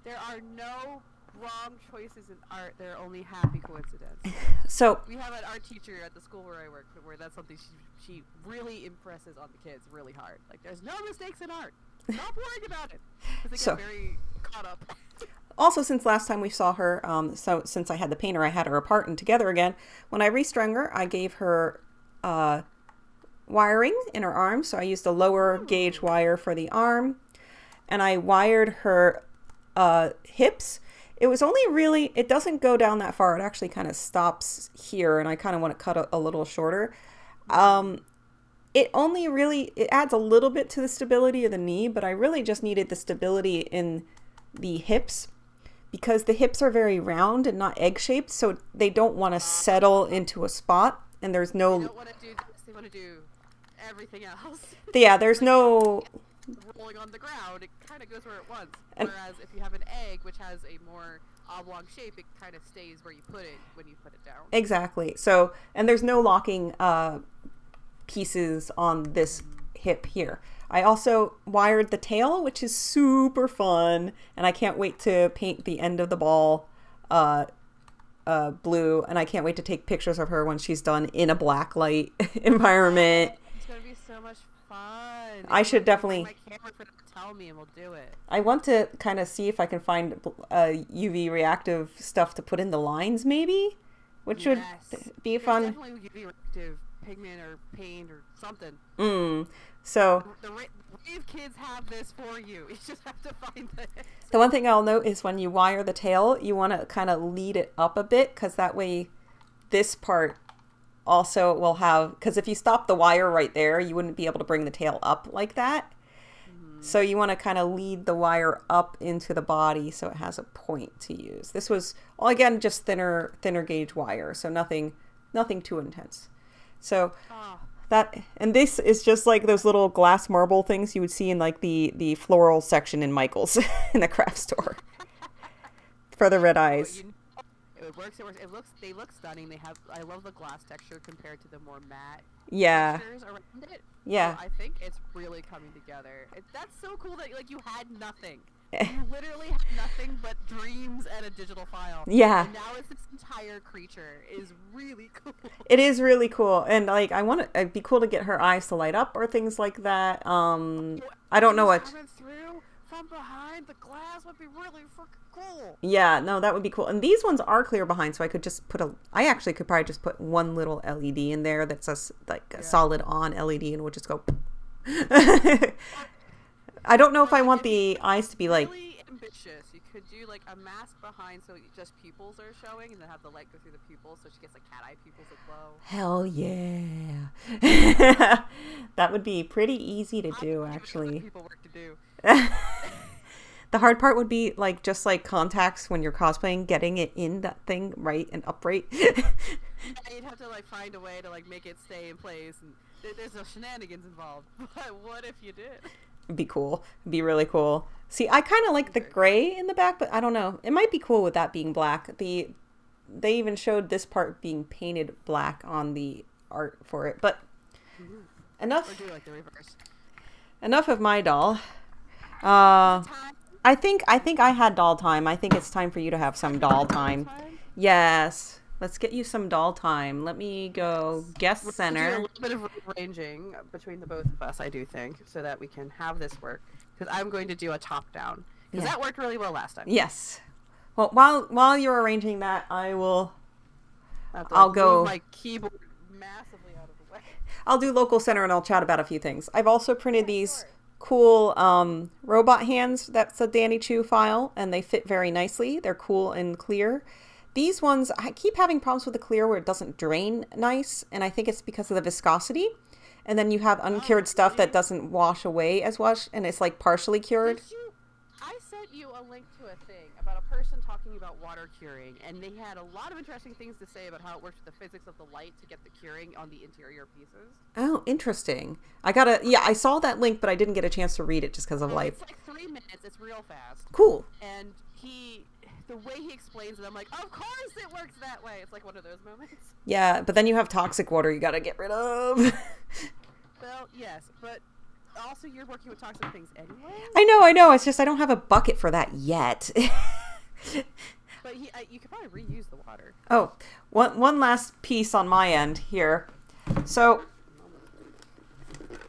There are no wrong choices in art. There are only happy coincidences. So we have an art teacher at the school where I work, where that's something she really impresses on the kids really hard. Like, there's no mistakes in art. Stop worrying about it. Because they get very caught up. Also, since last time we saw her, so since I had the painter, I had her apart and together again. When I restrung her, I gave her wiring in her arm. So I used a lower gauge wire for the arm, and I wired her hips It was only really, it doesn't go down that far. It actually kind of stops here, and I kind of want to cut a little shorter. It only really, it adds a little bit to the stability of the knee, but I really just needed the stability in the hips because the hips are very round and not egg-shaped, so they don't want to settle into a spot, and there's no... They don't want to do this, they want to do everything else. Yeah, there's no... rolling on the ground, it kind of goes where it wants. Whereas if you have an egg, which has a more oblong shape, it kind of stays where you put it when you put it down. Exactly. So, and there's no locking pieces on this hip here. I also wired the tail, which is super fun, and I can't wait to paint the end of the ball blue, and I can't wait to take pictures of her when she's done in a black light environment. It's gonna be so much fun. I should definitely... My camera for them to tell me, and we'll do it. I want to kind of see if I can find UV reactive stuff to put in the lines, maybe, which would be fun. Definitely UV reactive pigment or paint or something. So the Wave kids have this for you. You just have to find it. The one thing I'll note is when you wire the tail, you want to kind of lead it up a bit, because that way this part also will have, because if you stop the wire right there, you wouldn't be able to bring the tail up like that. So you want to kind of lead the wire up into the body so it has a point to use. This was, well, again, just thinner gauge wire, so nothing too intense. So that, and this is just like those little glass marble things you would see in like the floral section in Michael's in the craft store for the red eyes. It works. They look stunning. I love the glass texture compared to the more matte textures around it. Yeah. So I think it's really coming together. That's so cool that like you had nothing. You literally had nothing but dreams and a digital file. Yeah. And now it's this entire creature. It is really cool. It is really cool. And like it'd be cool to get her eyes to light up or things like that. I don't know what. Coming through from behind the glass would be really freaking cool. Yeah, no, that would be cool. And these ones are clear behind, so I could just I actually could probably just put one little LED in there that's a solid on LED, and we'll just go. I don't know if I want the eyes to be like... Really ambitious. You could do like a mask behind so just pupils are showing, and then have the light go through the pupils so she gets like cat eye pupils that glow. Hell yeah. That would be pretty easy to do, actually. People work to do. The hard part would be like just like contacts when you're cosplaying, getting it in that thing right and upright. Yeah, you'd have to like find a way to like make it stay in place, and there's no shenanigans involved. But what if you did? It'd be cool. It'd be really cool. See, I kind of like the gray in the back, but I don't know. It might be cool with that being black. They even showed this part being painted black on the art for it. But enough. Or do like the reverse. Enough of my doll. I think I had doll time. I think it's time for you to have some doll time. Yes. Let's get you some doll time. Let me go guest center. Do a little bit of rearranging between the both of us, I do think, so that we can have this work. Because I'm going to do a top down. Because that worked really well last time. Yes. Well, while you're arranging that, I'll go. Move my keyboard massively out of the way. I'll do local center and I'll chat about a few things. I've also printed these cool robot hands. That's a Danny Chu file, and they fit very nicely. They're cool and clear. These ones, I keep having problems with the clear where it doesn't drain nice, and I think it's because of the viscosity. And then you have uncured stuff that doesn't wash away as much, and it's like partially cured. I sent you a link to a thing about a person talking about water curing, and they had a lot of interesting things to say about how it works with the physics of the light to get the curing on the interior pieces. Oh, interesting. I saw that link, but I didn't get a chance to read it just because of light. It's like 3 minutes. It's real fast. Cool. And the way he explains it, I'm like, of course it works that way. It's like one of those moments. Yeah, but then you have toxic water you gotta get rid of. Well, yes, but also you're working with toxic things anyway. I know. It's just I don't have a bucket for that yet. But you could probably reuse the water. Oh, one last piece on my end here. So,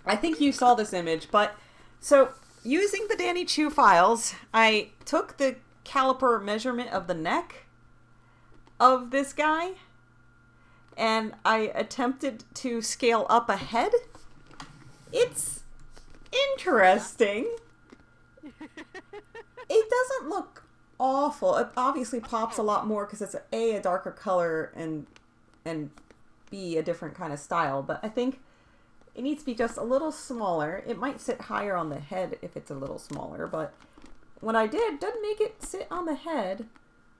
I think you saw this image, but so using the Danny Chu files, I took the caliper measurement of the neck of this guy, and I attempted to scale up a head. It's interesting. It doesn't look awful. It obviously pops a lot more because it's a darker color and B, a different kind of style. But I think it needs to be just a little smaller. It might sit higher on the head if it's a little smaller, but what I did make it sit on the head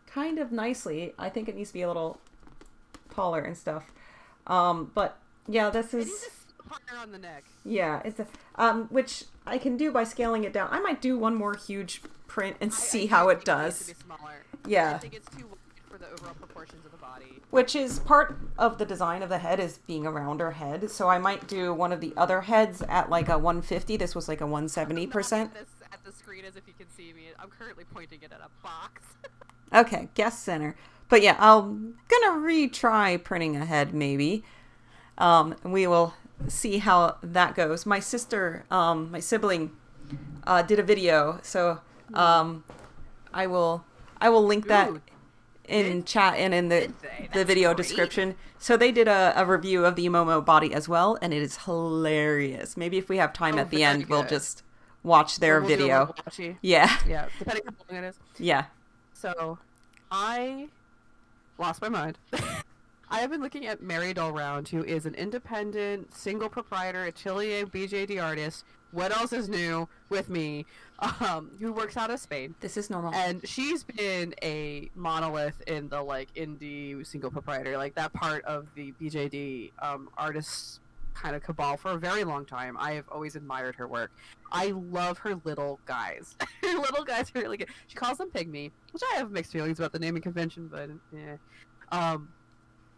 kind of nicely. I think it needs to be a little taller and stuff. But yeah, this is... It needs a partner on the neck. Yeah, it's a... which I can do by scaling it down. I might do one more huge print and see how it does. It needs to be smaller. Yeah. I think it's too wide for the overall proportions of the body. Which is part of the design of the head, is being a rounder head. So I might do one of the other heads at like a 150. This was like a 170%. At the screen as if you can see me. I'm currently pointing it at a box. Okay, guest center. But yeah, I'm gonna retry printing a head maybe. We will see how that goes. My sister, my sibling, did a video, so I will link that in chat and in the video description. So they did a review of the Momo body as well, and it is hilarious. Maybe if we have time at the end, we'll just watch their video. Yeah. Yeah, depending on how long it is. Yeah. So, I lost my mind. I have been looking at Mary Allround, who is an independent, single proprietor, atelier BJD artist. What else is new with me? Who works out of Spain. This is normal. And she's been a monolith in the, like, indie single proprietor, like, that part of the BJD artists kind of cabal for a very long time. I have always admired her work. I love her little guys. Her little guys are really good. She calls them pygmy, which I have mixed feelings about the naming convention, but yeah.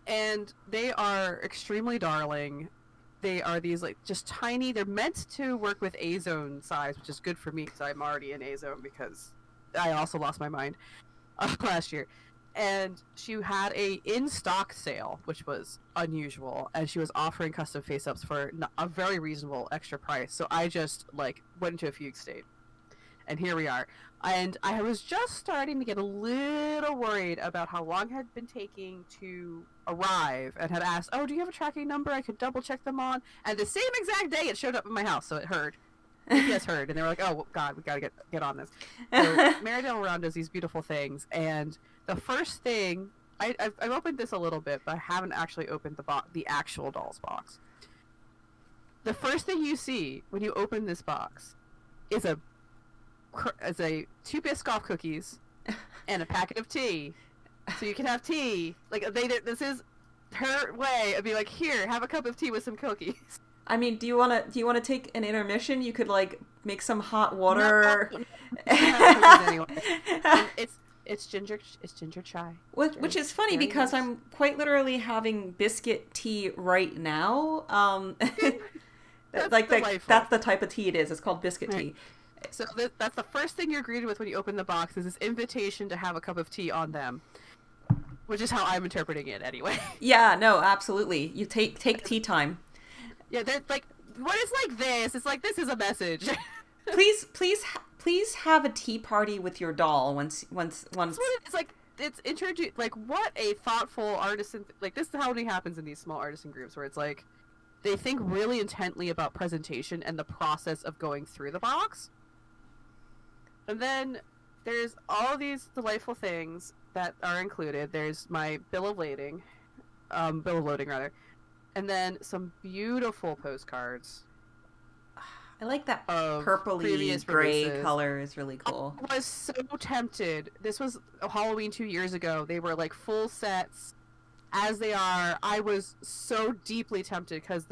And they are extremely darling. They are these, like, just tiny. They're meant to work with A-zone size, which is good for me because I'm already in A-zone because I also lost my mind last year. And she had a in-stock sale, which was unusual, and she was offering custom face-ups for a very reasonable extra price. So I just, like, went into a fugue state. And here we are. And I was just starting to get a little worried about how long it had been taking to arrive, and had asked, oh, do you have a tracking number I could double-check them on? And the same exact day it showed up in my house, so it heard. UPS heard, and they were like, oh, God, we gotta get on this. So Maridale Round does these beautiful things, and the first thing, I've opened this a little bit, but I haven't actually opened the actual doll's box. The first thing you see when you open this box is a 2 Biscoff cookies and a packet of tea, so you can have tea. Like, this is her way of being like, here, have a cup of tea with some cookies. I mean, do you want to take an intermission? You could, like, make some hot water. No. Anyway. It's ginger chai. Which is funny because I'm quite literally having biscuit tea right now. That's the type of tea it is. It's called biscuit tea. So that's the first thing you're greeted with when you open the box, is this invitation to have a cup of tea on them, which is how I'm interpreting it anyway. Yeah, no, absolutely. You take tea time. Yeah, they're like, what is like this? It's like, this is a message. please have a tea party with your doll once. That's what it's like. It's introduced, like, what a thoughtful artisan. Like, this is how it happens in these small artisan groups, where it's like they think really intently about presentation and the process of going through the box. And then there's all these delightful things that are included. There's my bill of lading, and then some beautiful postcards. I like that purpley gray color is really cool. I was so tempted. This was Halloween 2 years ago. They were like full sets, as they are. I was so deeply tempted because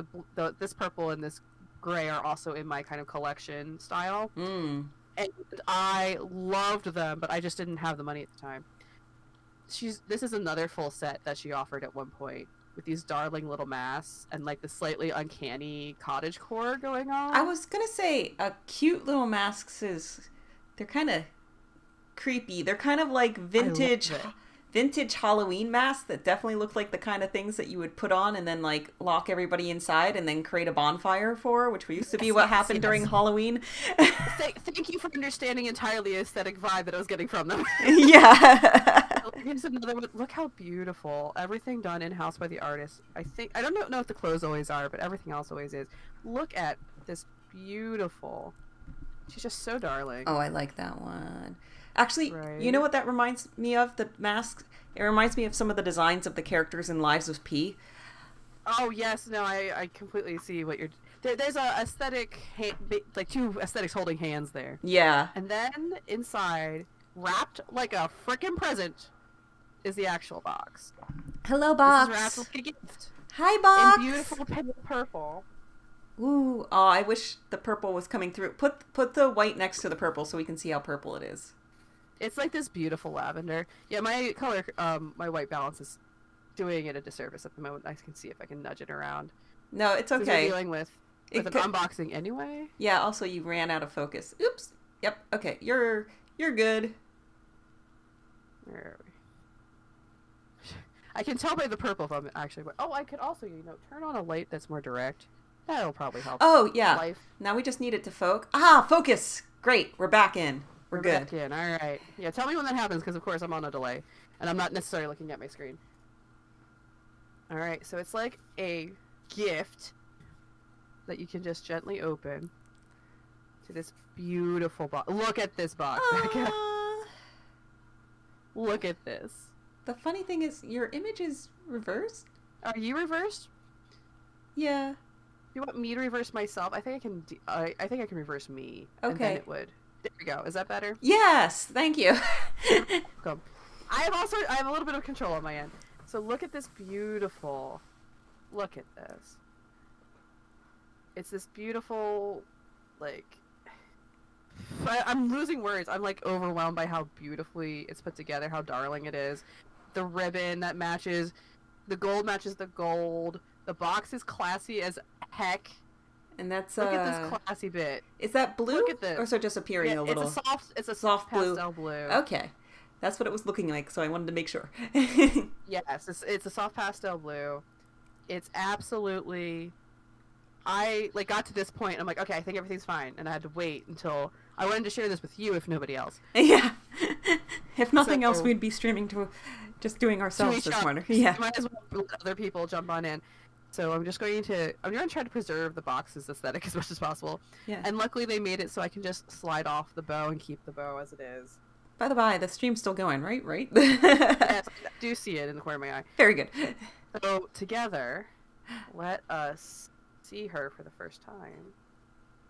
this purple and this gray are also in my kind of collection style. And I loved them, but I just didn't have the money at the time. This is another full set that she offered at one point, with these darling little masks and, like, the slightly uncanny cottagecore going on. I was gonna say, cute little masks they're kind of creepy. They're kind of like vintage Halloween masks that definitely look like the kind of things that you would put on and then, like, lock everybody inside and then create a bonfire for, which used to be what happened during Halloween. Thank you for understanding entirely the aesthetic vibe that I was getting from them. Yeah. Here's another one. Look how beautiful. Everything done in-house by the artist. I don't know if the clothes always are, but everything else always is. Look at this beautiful. She's just so darling. Oh, I like that one. Actually, Right. you know what that reminds me of? The masks? It reminds me of some of the designs of the characters in Lives of P. Oh yes, no, I completely see what you're. There's a aesthetic, like two aesthetics holding hands there, Yeah. and then inside, wrapped like a frickin' present, is the actual box. Hello, box. This is wrapped like a gift. Hi, box. In beautiful purple. Ooh, oh, I wish the purple was coming through. Put the white next to the purple so we can see how purple it is. It's like this beautiful lavender. Yeah, my color, my white balance is doing it a disservice at the moment. I can see if I can nudge it around. No, it's We're okay. dealing with an unboxing anyway. Yeah. Also, you ran out of focus. Oops. Yep. Okay. You're good. Where are we? I can tell by the purple if I'm actually. Oh, I could also, turn on a light that's more direct. That'll probably help. Oh yeah. Life. Now we just need it to focus. Ah, focus. Great. We're back in. We're good. Back in. All right. Yeah. Tell me when that happens, because of course I'm on a delay, and I'm not necessarily looking at my screen. All right. So it's like a gift that you can just gently open to this beautiful box. Look at this box. Look at this. The funny thing is, your image is reversed. Are you reversed? Yeah. You want me to reverse myself? I think I can. I think I can reverse me. Okay. And then it would. There we go. Is that better? Yes. Thank you. Welcome. I have a little bit of control on my end. So look at this beautiful. Look at this. It's this beautiful, like. I'm losing words. I'm like overwhelmed by how beautifully it's put together, how darling it is. The ribbon that matches, the gold matches the gold. The box is classy as heck. And that's Look at this classy bit. Is that blue? Look at this. Or is it just appearing a little? It's a soft blue. pastel blue. Okay. That's what it was looking like, so I wanted to make sure. Yes, it's a soft pastel blue. It's absolutely. I got to this point. And I'm like, okay, I think everything's fine, and I had to wait until I wanted to share this with you, if nobody else. Yeah. If nothing else, we'd be streaming to just doing ourselves this morning. Yeah. Might as well let other people jump on in. So I'm going to try to preserve the box's aesthetic as much as possible. Yeah. And luckily they made it so I can just slide off the bow and keep the bow as it is. By the by, the stream's still going, right? Right? Yes, I do see it in the corner of my eye. Very good. So together, let us see her for the first time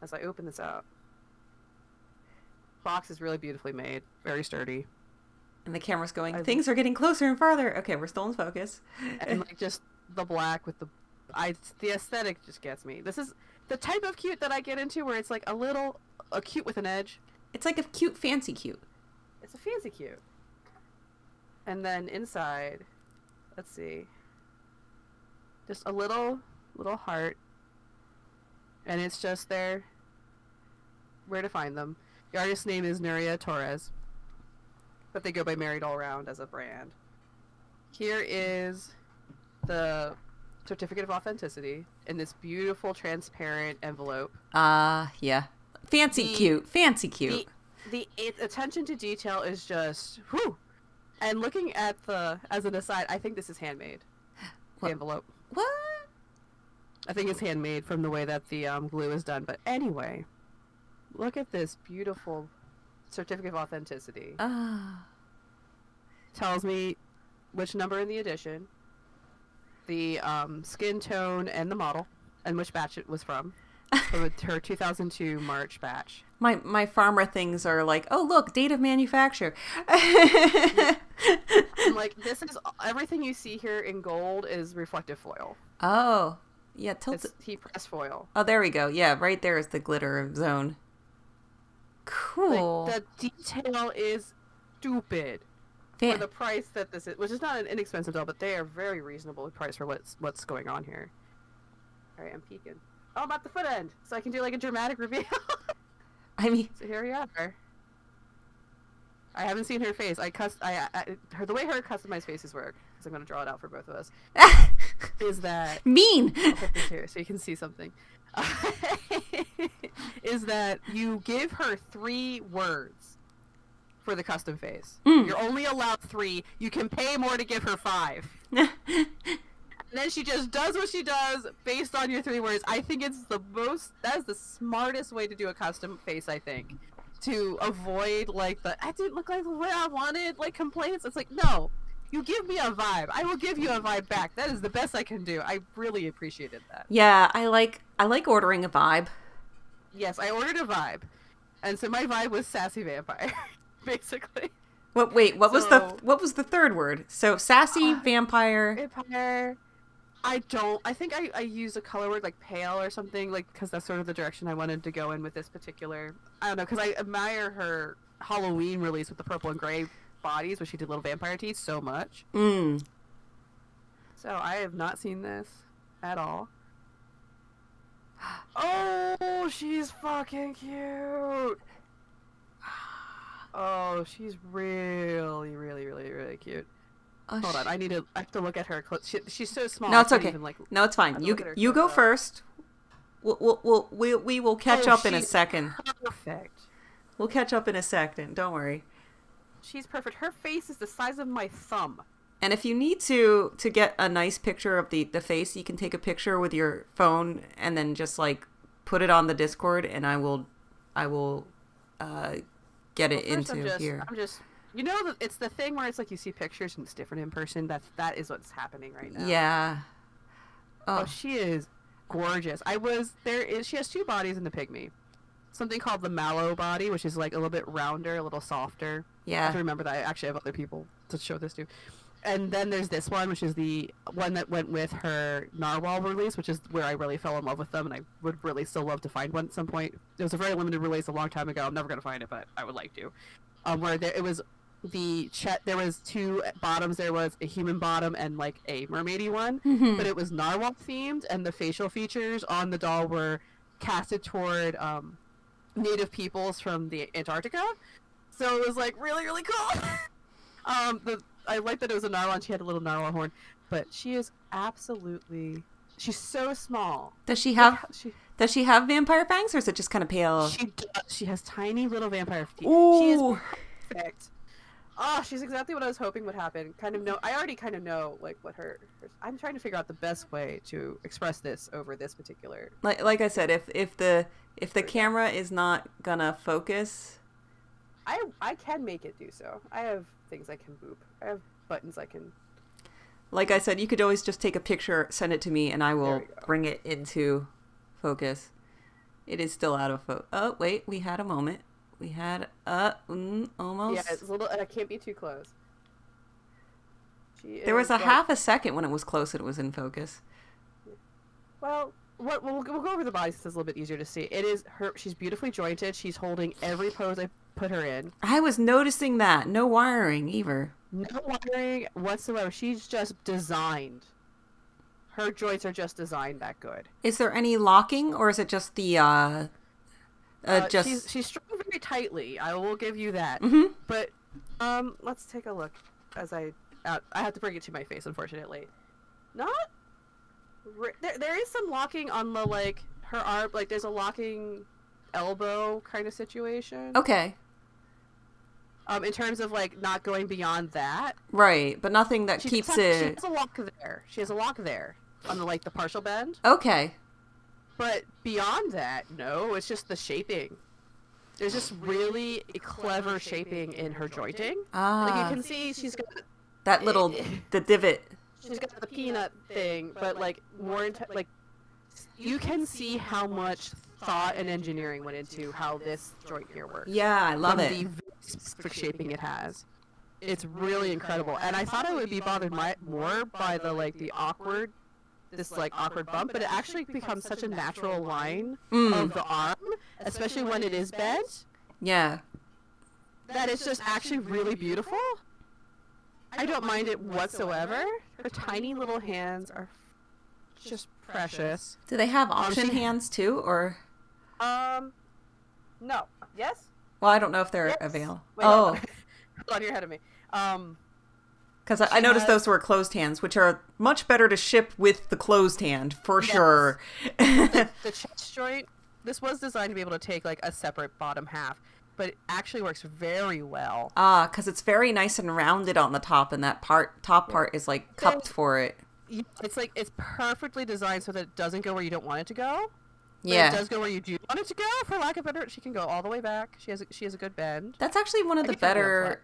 as I open this up. Box is really beautifully made, very sturdy. And the camera's going, things are getting closer and farther. Okay, we're still in focus. And like just the black with the aesthetic just gets me. This is the type of cute that I get into where it's like a cute with an edge. It's like a cute, fancy cute. It's a fancy cute. And then inside, let's see, just a little heart. And it's just there, where to find them. The artist's name is Nuria Torres, but they go by Married All Around as a brand. Here is the certificate of authenticity in this beautiful transparent envelope. Yeah. Fancy cute. The attention to detail is just, whew. And looking at as an aside, I think this is handmade. The envelope. What? I think it's handmade from the way that the glue is done. But anyway, look at this beautiful certificate of authenticity. Tells me which number in the edition, the skin tone and the model, and which batch it was from. From her 2002 March batch. My farmer things are like, oh look, date of manufacture. I'm like, this is everything you see here in gold is reflective foil. Oh, yeah, It's heat press foil. Oh, there we go. Yeah, right there is the glitter zone. Cool. Like, the detail is stupid for the price that this is, which is not an inexpensive doll, but they are very reasonable price for what's going on here. All right, I'm peeking. Oh, I'm at the foot end, so I can do like a dramatic reveal. I mean, so here we are. I haven't seen her face. The way her customized faces work, because I'm going to draw it out for both of us, is that... Mean! I'll put this here so you can see something. Is that you give her 3 words for the custom face. You're only allowed 3. You can pay more to give her 5. And then she just does what she does based on your 3 words. I think it's that is the smartest way to do a custom face, I think. to avoid like I didn't look like the way I wanted, like complaints. It's like, no, you give me a vibe, I will give you a vibe back. That is the best I can do. I really appreciated that. Yeah, I like ordering a vibe. Yes, I ordered a vibe, and so my vibe was sassy vampire, basically. What was the third word? So sassy vampire. Vampire. I think I use a color word like pale or something, like, because that's sort of the direction I wanted to go in with this particular. I don't know, because I admire her Halloween release with the purple and gray bodies, where she did little vampire teeth so much. So I have not seen this at all. Oh, she's fucking cute. Oh, she's really, really, really, really cute. Hold on, I have to look at her close. She's so small. No, it's okay. No, it's fine. You go first. We will catch up in a second. Perfect. We'll catch up in a second. Don't worry. She's perfect. Her face is the size of my thumb. And if you need to get a nice picture of the face, you can take a picture with your phone and then just like put it on the Discord, and I will get it into here. I'm just. You know, it's the thing where it's like you see pictures and it's different in person. That is what's happening right now. Yeah. Oh, she is gorgeous. She has two bodies in the pygmy. Something called the mallow body, which is like a little bit rounder, a little softer. Yeah. I have to remember that I actually have other people to show this to. And then there's this one, which is the one that went with her narwhal release, which is where I really fell in love with them, and I would really still love to find one at some point. It was a very limited release a long time ago. I'm never going to find it, but I would like to. It was there was two bottoms. There was a human bottom and like a mermaidy one, but it was narwhal themed, and the facial features on the doll were casted toward native peoples from the Antarctica. So it was like really, really cool. I like that it was a narwhal and she had a little narwhal horn, but she is she's so small. Does she have vampire fangs, or is it just kind of pale? She has tiny little vampire teeth. Ooh. She is perfect. Oh, she's exactly what I was hoping would happen. I already kind of know like what her. I'm trying to figure out the best way to express this over this particular. Like I said, if the camera is not gonna focus, I can make it do so. I have things I can boop. I have buttons I can. Like I said, you could always just take a picture, send it to me, and I will bring it into focus. It is still out of focus. Oh wait, we had a moment. We had almost. Yeah, it's a little. I can't be too close. There was half a second when it was close and it was in focus. Well, we'll go over the body since it's a little bit easier to see. It is her. She's beautifully jointed. She's holding every pose I put her in. I was noticing that. No wiring either. No wiring whatsoever. She's just designed. Her joints are just designed that good. Is there any locking, or is it just the She's strung very tightly. I will give you that. Mm-hmm. But let's take a look. As I have to bring it to my face, unfortunately. There is some locking on the her arm. Like there's a locking elbow kind of situation. Okay. In terms of not going beyond that. Right, but nothing that keeps it. She has a lock there. She has a lock there on the partial bend. Okay. But beyond that, no, it's just the shaping. There's just really clever shaping in her jointing. Ah. You can see she's got that little the divot. She's got the peanut thing, but you can see how much thought and engineering went into how this joint here works. Yeah, I love it. The specific shaping it has. It's really incredible, and I thought I would be bothered more by the awkward. This awkward bump, but it actually becomes such a natural line of the arm, especially when it is bent. Yeah. That it's just actually really beautiful. I don't mind it whatsoever. Her tiny little hands are just precious. Do they have option hands too, or? No. Yes? Well, I don't know if they're available. Wait, hold on, you're ahead of me. Because I noticed those were closed hands, which are much better to ship with the closed hand, for sure. The chest joint, this was designed to be able to take a separate bottom half, but it actually works very well. Because it's very nice and rounded on the top, and that top part is cupped for it. It's perfectly designed so that it doesn't go where you don't want it to go. But it Yeah. does go where you do want it to go, for lack of better. She can go all the way back. She has a good bend. That's actually one of the better.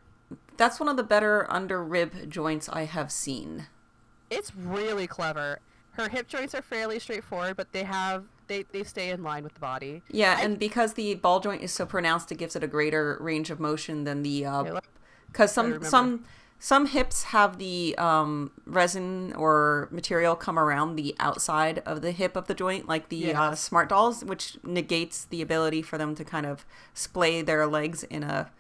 That's one of the better under rib joints I have seen. It's really clever. Her hip joints are fairly straightforward, but they stay in line with the body. Yeah, and because the ball joint is so pronounced, it gives it a greater range of motion than the. Because some hips have the resin or material come around the outside of the hip of the joint, like the Smart Dolls, which negates the ability for them to kind of splay their legs in a,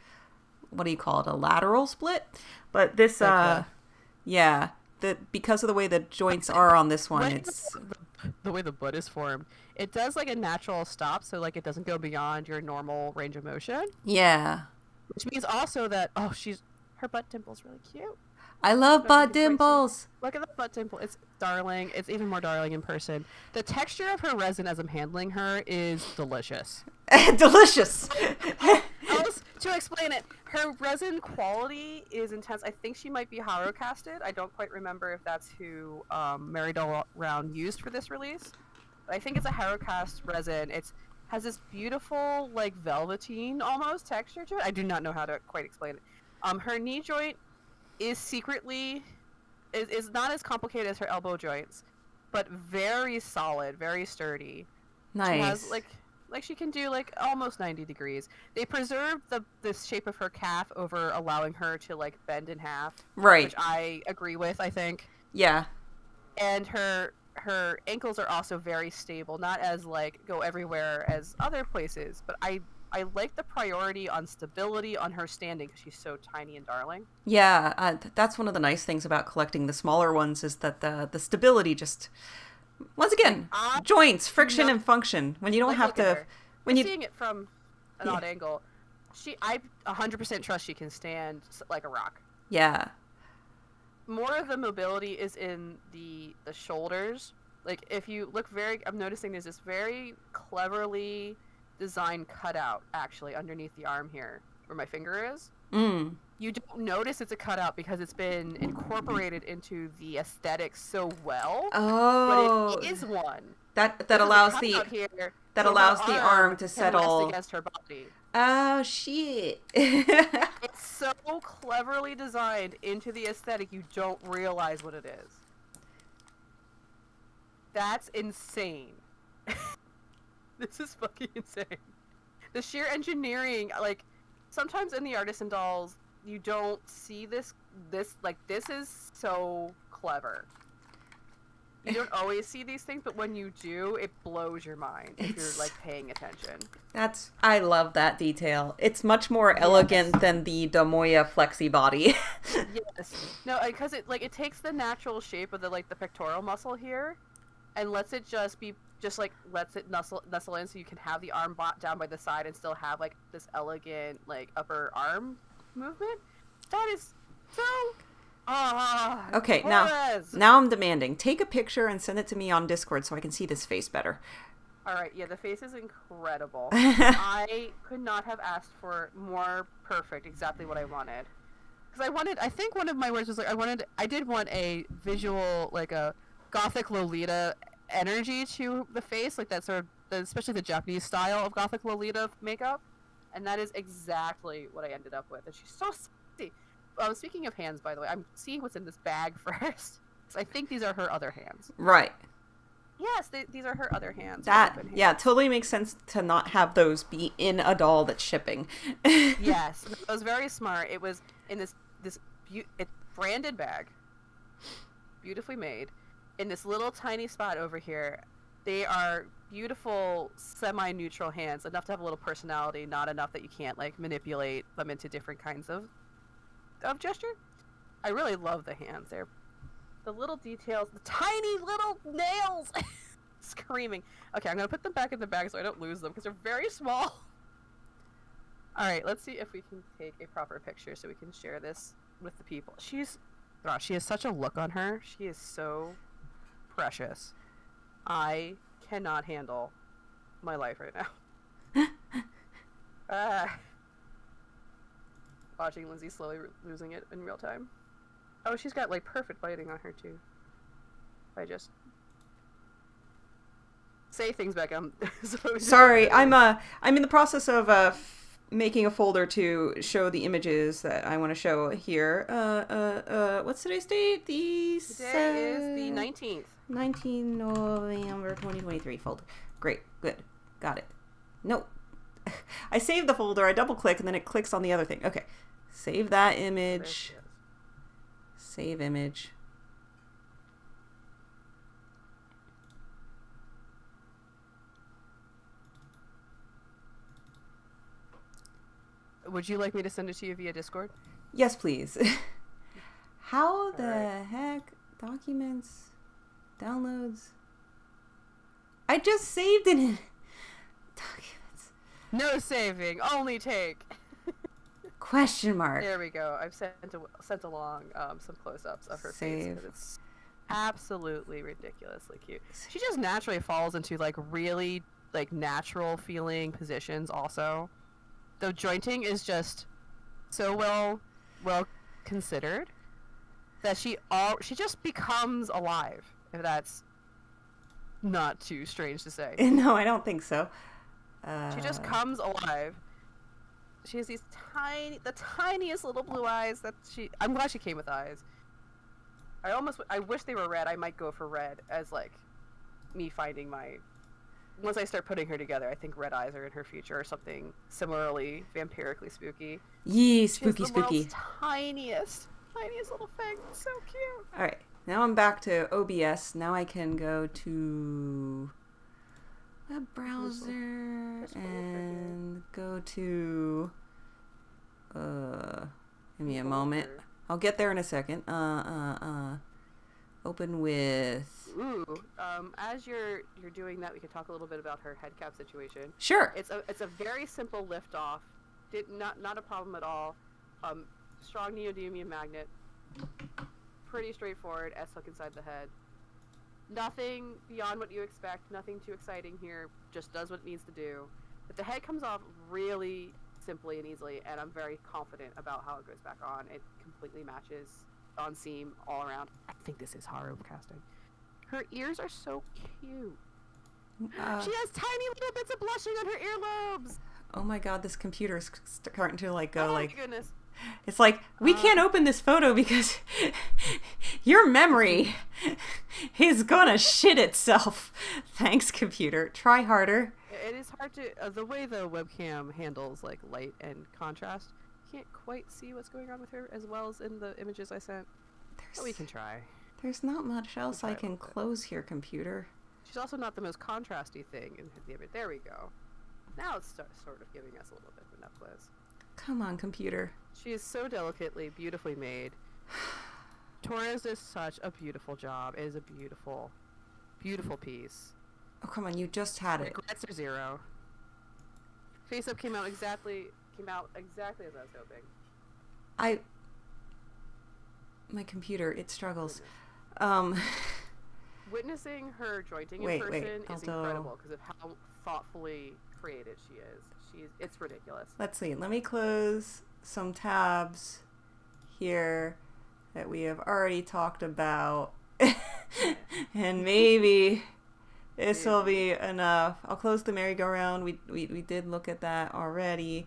what do you call it, a lateral split? But this, because of the way the joints are on this one, it's... The way the butt is formed, it does like a natural stop, so like it doesn't go beyond your normal range of motion. Yeah. Which means also that, her butt dimple's really cute. I love butt dimples. Look at the butt dimple. It's darling. It's even more darling in person. The texture of her resin as I'm handling her is delicious. Delicious. To explain it, her resin quality is intense. I think she might be harrow casted. I don't quite remember if that's who Mary Doll Round used for this release. But I think it's a harrow cast resin. It has this beautiful, like, velveteen almost texture to it. I do not know how to quite explain it. Her knee joint is secretly is not as complicated as her elbow joints, but very solid, very sturdy. Nice. She has like she can do like almost 90 degrees. They preserved the shape of her calf over allowing her to like bend in half. Right. Which I agree with, I think. Yeah. And her ankles are also very stable, not as like go everywhere as other places, but I like the priority on stability on her standing because she's so tiny and darling. Yeah, that's one of the nice things about collecting the smaller ones is that the stability just, once again, joints, friction, and function. When you don't have to, when you're seeing it from an odd angle, I 100% trust she can stand like a rock. Yeah. More of the mobility is in the shoulders. Like if you look I'm noticing there's this very cleverly design cutout actually underneath the arm here where my finger is. You don't notice it's a cutout because it's been incorporated into the aesthetics so well. Oh, but it is one that allows the arm to settle against her body. Oh shit. It's so cleverly designed into the aesthetic you don't realize what it is. That's insane. This is fucking insane. The sheer engineering, like, sometimes in the Artisan Dolls, you don't see this is so clever. You don't always see these things, but when you do, it blows your mind if you're, like, paying attention. I love that detail. It's much more elegant than the Domoya flexi body. Yes. No, because it takes the natural shape of the pectoral muscle here, and lets it lets it nestle in so you can have the arm down by the side and still have like this elegant like upper arm movement. That is so okay, now I'm demanding. Take a picture and send it to me on Discord so I can see this face better. Alright, yeah, the face is incredible. I could not have asked for more perfect, exactly what I wanted. Because I think one of my words was like, I did want a visual, like a Gothic Lolita energy to the face, like that sort of, especially the Japanese style of Gothic Lolita makeup, and that is exactly what I ended up with. And she's so sexy. Speaking of hands, by the way, I'm seeing what's in this bag first. I think these are her other hands. Right. Yes, these are her other hands. Totally makes sense to not have those be in a doll that's shipping. Yes, it was very smart. It was in this branded bag, beautifully made, in this little tiny spot over here. They are beautiful, semi-neutral hands, enough to have a little personality, not enough that you can't like manipulate them into different kinds of gesture. I really love the hands. They're the little details, the tiny little nails, screaming. Okay, I'm gonna put them back in the bag so I don't lose them because they're very small. All right, let's see if we can take a proper picture so we can share this with the people. She has such a look on her. She is so precious. I cannot handle my life right now. Watching Lindsay slowly losing it in real time. Oh, she's got like perfect lighting on her too. Say things back. Sorry, I'm in the process of making a folder to show the images that I want to show here. What's today's date? Today is the 19th. 19 November 2023 folder. Great, good, got it. No, I saved the folder. I double click and then it clicks on the other thing. Okay, save that image. Save image. Would you like me to send it to you via Discord? Yes, please. How the heck? Documents, downloads. I just saved it in documents. No saving, only take. Question mark. There we go. I've sent along some close-ups of her Save. face. It's absolutely ridiculously cute. She just naturally falls into like really like natural feeling positions. Also, the jointing is just so well considered that she just becomes alive. If that's not too strange to say. No, I don't think so. She just comes alive. She has the tiniest little blue eyes that I'm glad she came with eyes. I wish they were red. I might go for red as like me finding my, once I start putting her together, I think red eyes are in her future or something similarly vampirically spooky. Yee, She has spooky, the spooky. world's tiniest little thing. It's so cute. All right, now I'm back to OBS. Now I can go to web browser and go to, give me a moment. I'll get there in a second. Open with. Ooh, as you're doing that, we can talk a little bit about her head cap situation. Sure. It's a very simple lift off. Not a problem at all. Strong neodymium magnet. Pretty straightforward. S-hook inside the head. Nothing beyond what you expect. Nothing too exciting here. Just does what it needs to do. But the head comes off really simply and easily, and I'm very confident about how it goes back on. It completely matches on seam all around. I think this is horror casting. Her ears are so cute. She has tiny little bits of blushing on her earlobes. Oh my god, this computer is starting to like go like. Oh my goodness. It's like, we can't open this photo because your memory is gonna shit itself. Thanks, computer. Try harder. It is hard to, the way the webcam handles like light and contrast, you can't quite see what's going on with her as well as in the images I sent. But we can try. There's not much else I can close here, computer. She's also not the most contrasty thing in the image. There we go. Now it's sort of giving us a little bit of enough quiz. Come on, computer. She is so delicately, beautifully made. Torres does such a beautiful job. It is a beautiful, beautiful piece. Oh, come on, you just had it. Regrets are zero. Face Up came out exactly as I was hoping. My computer, it struggles. Witnessing her jointing in person is incredible because of how thoughtfully created she is. It's ridiculous. Let's see. Let me close some tabs here that we have already talked about. And maybe this will be enough. I'll close the merry-go-round. We did look at that already.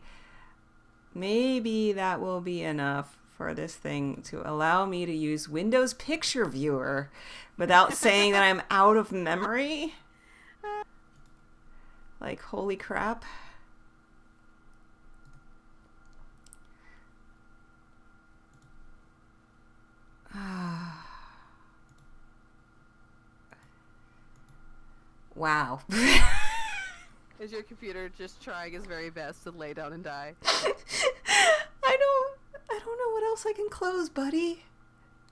Maybe that will be enough for this thing to allow me to use Windows Picture Viewer without saying that I'm out of memory. Like, holy crap. Wow. Is your computer just trying its very best to lay down and die? I don't know what else I can close, buddy.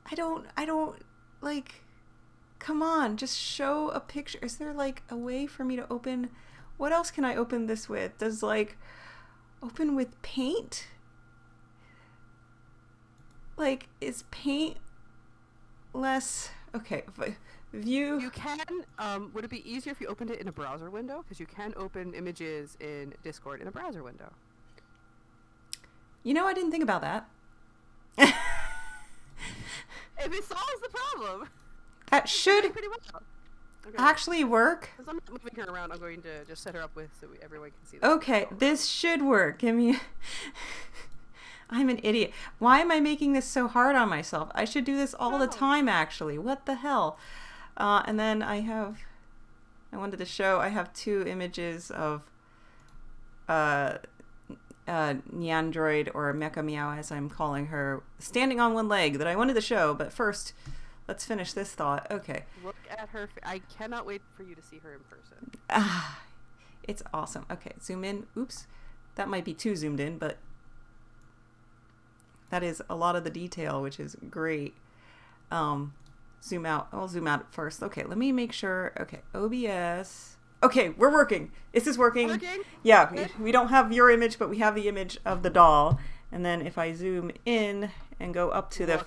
I don't like, come on, just show a picture. Is there like a way for me to open? What else can I open this with? Does like open with paint? Like, is paint less, okay, view. You can, would it be easier if you opened it in a browser window? Because you can open images in Discord in a browser window. You know, I didn't think about that. If it solves the problem. That should, pretty well. Okay. actually work? Because I'm not moving her around, I'm going to just set her up with so everyone can see this. Okay, this should work. Give me... I'm an idiot. Why am I making this so hard on myself? I should do this all the time, actually. What the hell? And then I wanted to show, I have 2 images of Neandroid, or Mecha Meow as I'm calling her, standing on one leg that I wanted to show, but first, let's finish this thought. Okay. Look at her. I cannot wait for you to see her in person. It's awesome. Okay, zoom in. Oops. That might be too zoomed in, but that is a lot of the detail, which is great. Zoom out. I'll zoom out first. Okay, let me make sure. Okay, OBS. Okay, we're working. Is this working? Yeah, we don't have your image, but we have the image of the doll. And then if I zoom in and go up to the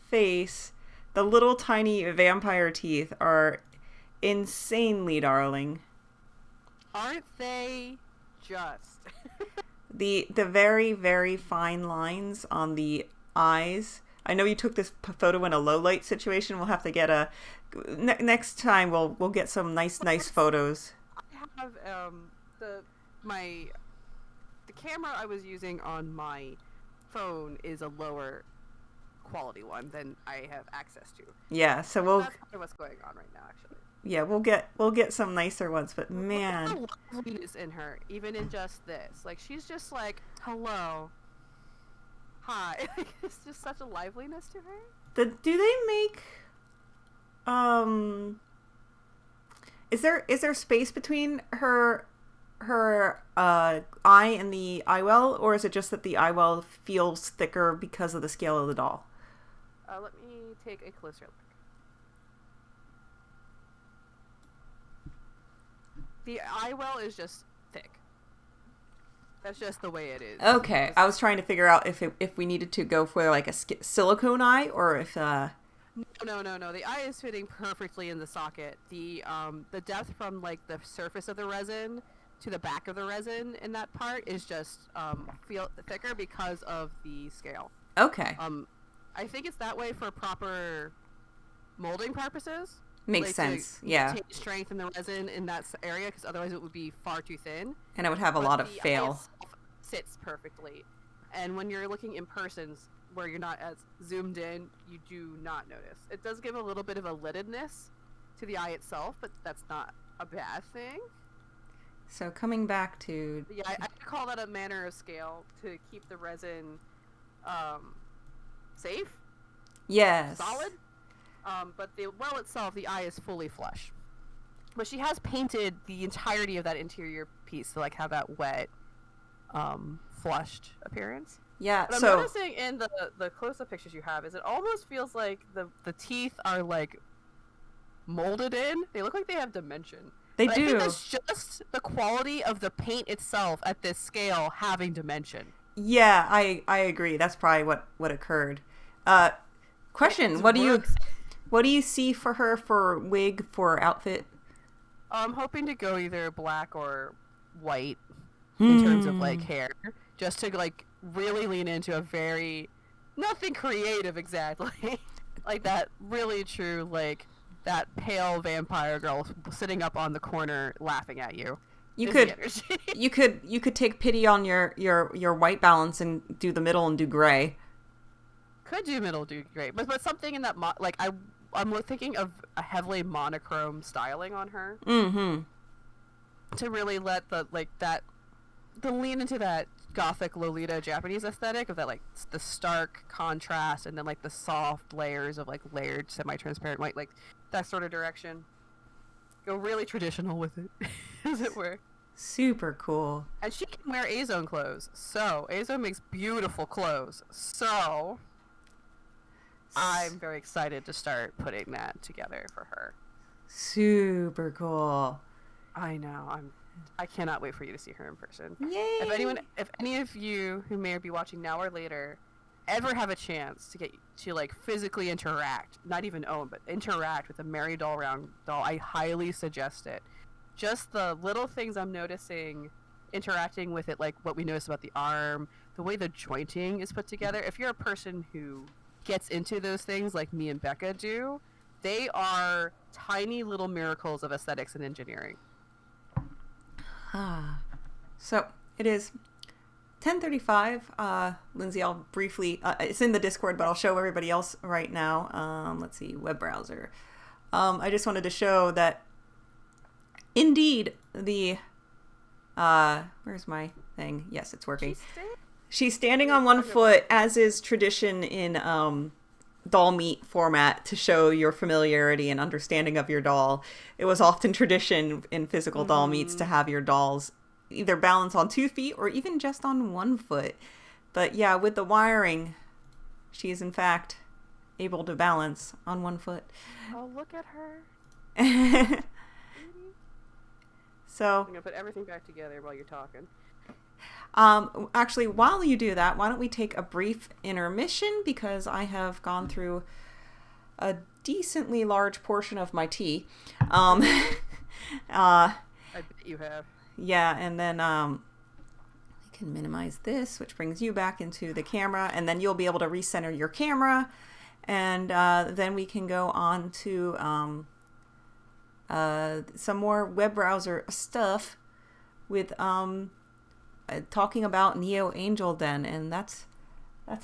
face, the little tiny vampire teeth are insanely darling. Aren't they just? The very, very fine lines on the eyes. I know you took this photo in a low light situation. We'll have to get a... next time we'll get some nice photos. I have the camera I was using on my phone is a lower quality one than I have access to. Yeah, so that's kind of what's going on right now, actually. Yeah, we'll get some nicer ones, but man, look at the loveliness in her, even in just this. Like, she's just like, hello, hi. It's just such a liveliness to her. Do they make is there space between her eye and the eye well, or is it just that the eye well feels thicker because of the scale of the doll? Let me take a closer look. The eye well is just thick. That's just the way it is. Okay, I was trying to figure out if we needed to go for like a silicone eye, or if No. The eye is fitting perfectly in the socket. The depth from like the surface of the resin to the back of the resin in that part is just feel thicker because of the scale. Okay. I think it's that way for proper molding purposes. Makes sense. Yeah. Take strength in the resin in that area, because otherwise it would be far too thin. And it would have a lot of fail. Sits perfectly, and when you're looking in person, where you're not as zoomed in, you do not notice. It does give a little bit of a liddedness to the eye itself, but that's not a bad thing. So coming back to... Yeah, I call that a manner of scale to keep the resin safe. Yes. Solid. But the well itself, the eye is fully flush. But she has painted the entirety of that interior piece to like have that wet, flushed appearance. Yeah, what I'm noticing in the close-up pictures you have is it almost feels like the teeth are like molded in. They look like they have dimension. They but do. I think that's just the quality of the paint itself at this scale having dimension. Yeah, I agree. That's probably what occurred. Question: What do you see for her for wig for outfit? I'm hoping to go either black or white in terms of like hair, just to like really lean into a very nothing creative exactly, like that really true like that pale vampire girl sitting up on the corner laughing at you. You could take pity on your white balance and do the middle and do gray. Could do middle, do gray, but something in that like I'm thinking of a heavily monochrome styling on her. Mm-hmm. To really let the lean into that gothic Lolita Japanese aesthetic of that like the stark contrast and then like the soft layers of like layered semi-transparent white, like that sort of direction. Go really traditional with it, as it were. Super cool. And she can wear Azone clothes, so Azone makes beautiful clothes. So I'm very excited to start putting that together for her. Super cool. I know. I cannot wait for you to see her in person. Yay! If any of you who may be watching now or later ever have a chance to get to like physically interact, not even own, but interact with a Merry Doll Round doll, I highly suggest it. Just the little things I'm noticing interacting with it, like what we noticed about the arm, the way the jointing is put together. If you're a person who gets into those things like me and Becca do, They are tiny little miracles of aesthetics and engineering. So it is 10:35. Lindsay, I'll briefly, it's in the Discord, but I'll show everybody else right now. Let's see, web browser. I just wanted to show that indeed the, where's my thing? Yes, it's working. She's standing on one foot, as is tradition in doll meet format, to show your familiarity and understanding of your doll. It was often tradition in physical doll meets to have your dolls either balance on 2 feet or even just on 1 foot. But yeah, with the wiring, she is in fact able to balance on 1 foot. Oh, look at her. So I'm gonna put everything back together while you're talking. Actually, while you do that, why don't we take a brief intermission, because I have gone through a decently large portion of my tea. I bet you have. Yeah, and then we can minimize this, which brings you back into the camera, and then you'll be able to recenter your camera, and then we can go on to some more web browser stuff with talking about Neo Angel Den, and that's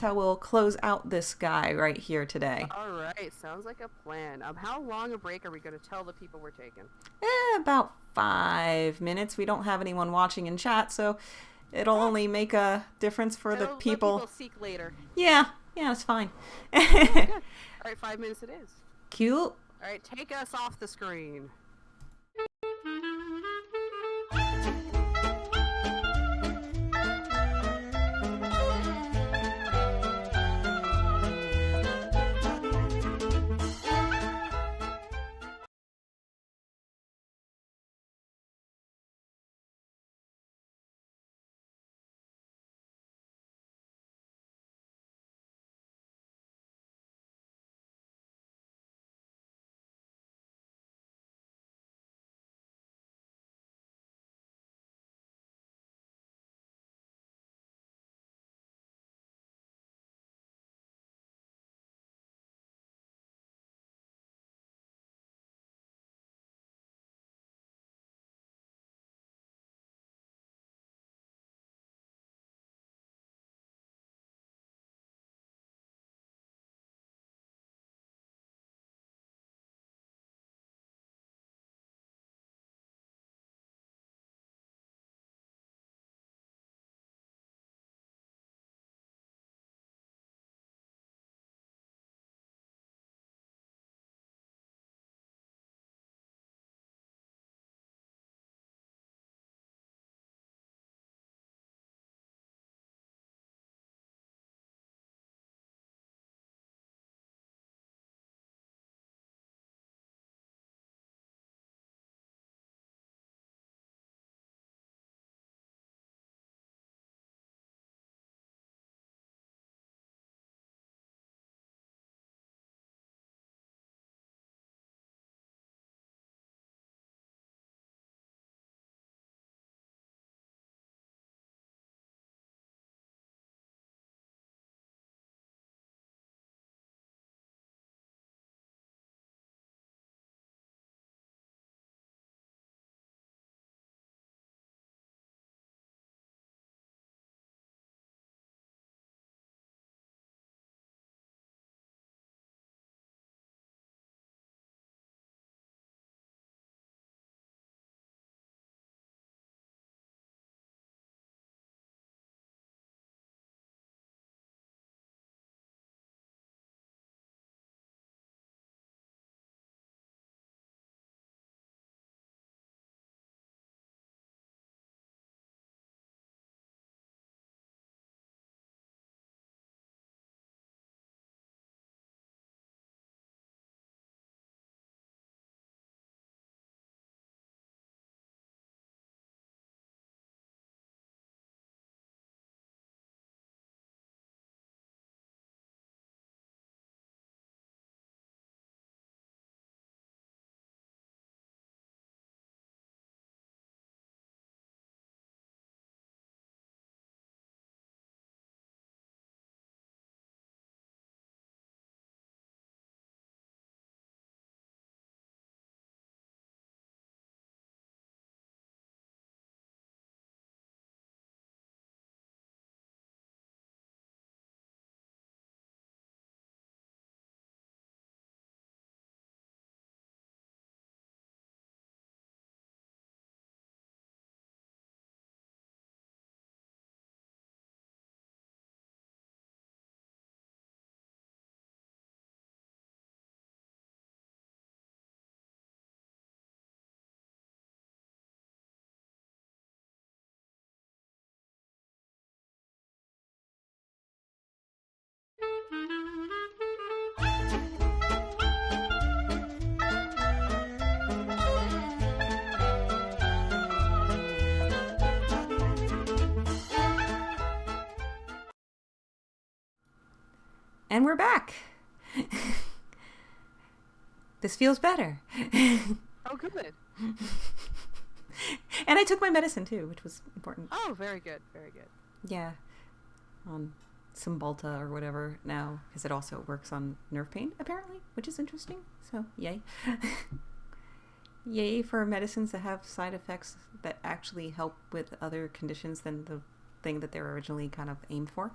how we'll close out this guy right here today. All right, sounds like a plan. How long a break are we going to tell the people we're taking? About 5 minutes. We don't have anyone watching in chat, so it'll only make a difference for the people. Let people seek later. Yeah, it's fine. Good. All right, 5 minutes it is. Cute. All right, take us off the screen. And we're back. This feels better. Oh, good. And I took my medicine too, which was important. Oh, very good. Very good. Yeah. On some Dollpa or whatever now, because it also works on nerve pain, apparently, which is interesting. So, yay. Yay for medicines that have side effects that actually help with other conditions than the thing that they were originally kind of aimed for.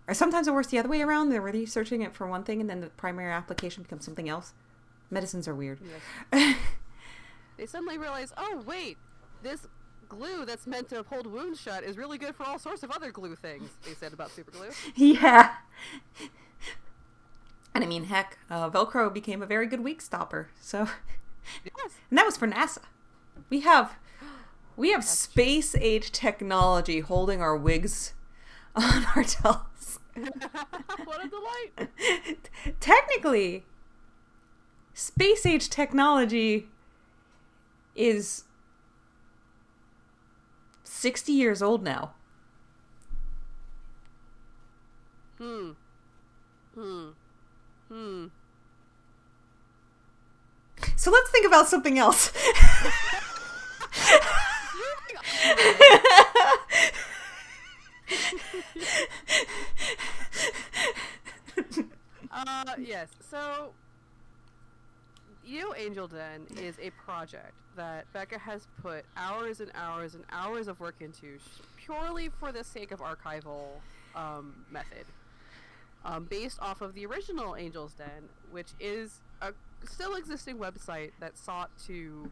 Or sometimes it works the other way around. They're researching it for one thing and then the primary application becomes something else. Medicines are weird. Yes. They suddenly realize, oh, wait, this glue that's meant to hold wounds shut is really good for all sorts of other glue things, they said about super glue. Yeah. And I mean, heck, Velcro became a very good weak stopper. So, Yes. and that was for NASA. We have space age technology holding our wigs on our dolls. What a delight. Technically, space age technology is 60 years old now. So let's think about something else. Yes, so Angel Den is a project that Becca has put hours and hours and hours of work into purely for the sake of archival method. Based off of the original Angel's Den, which is a still existing website that sought to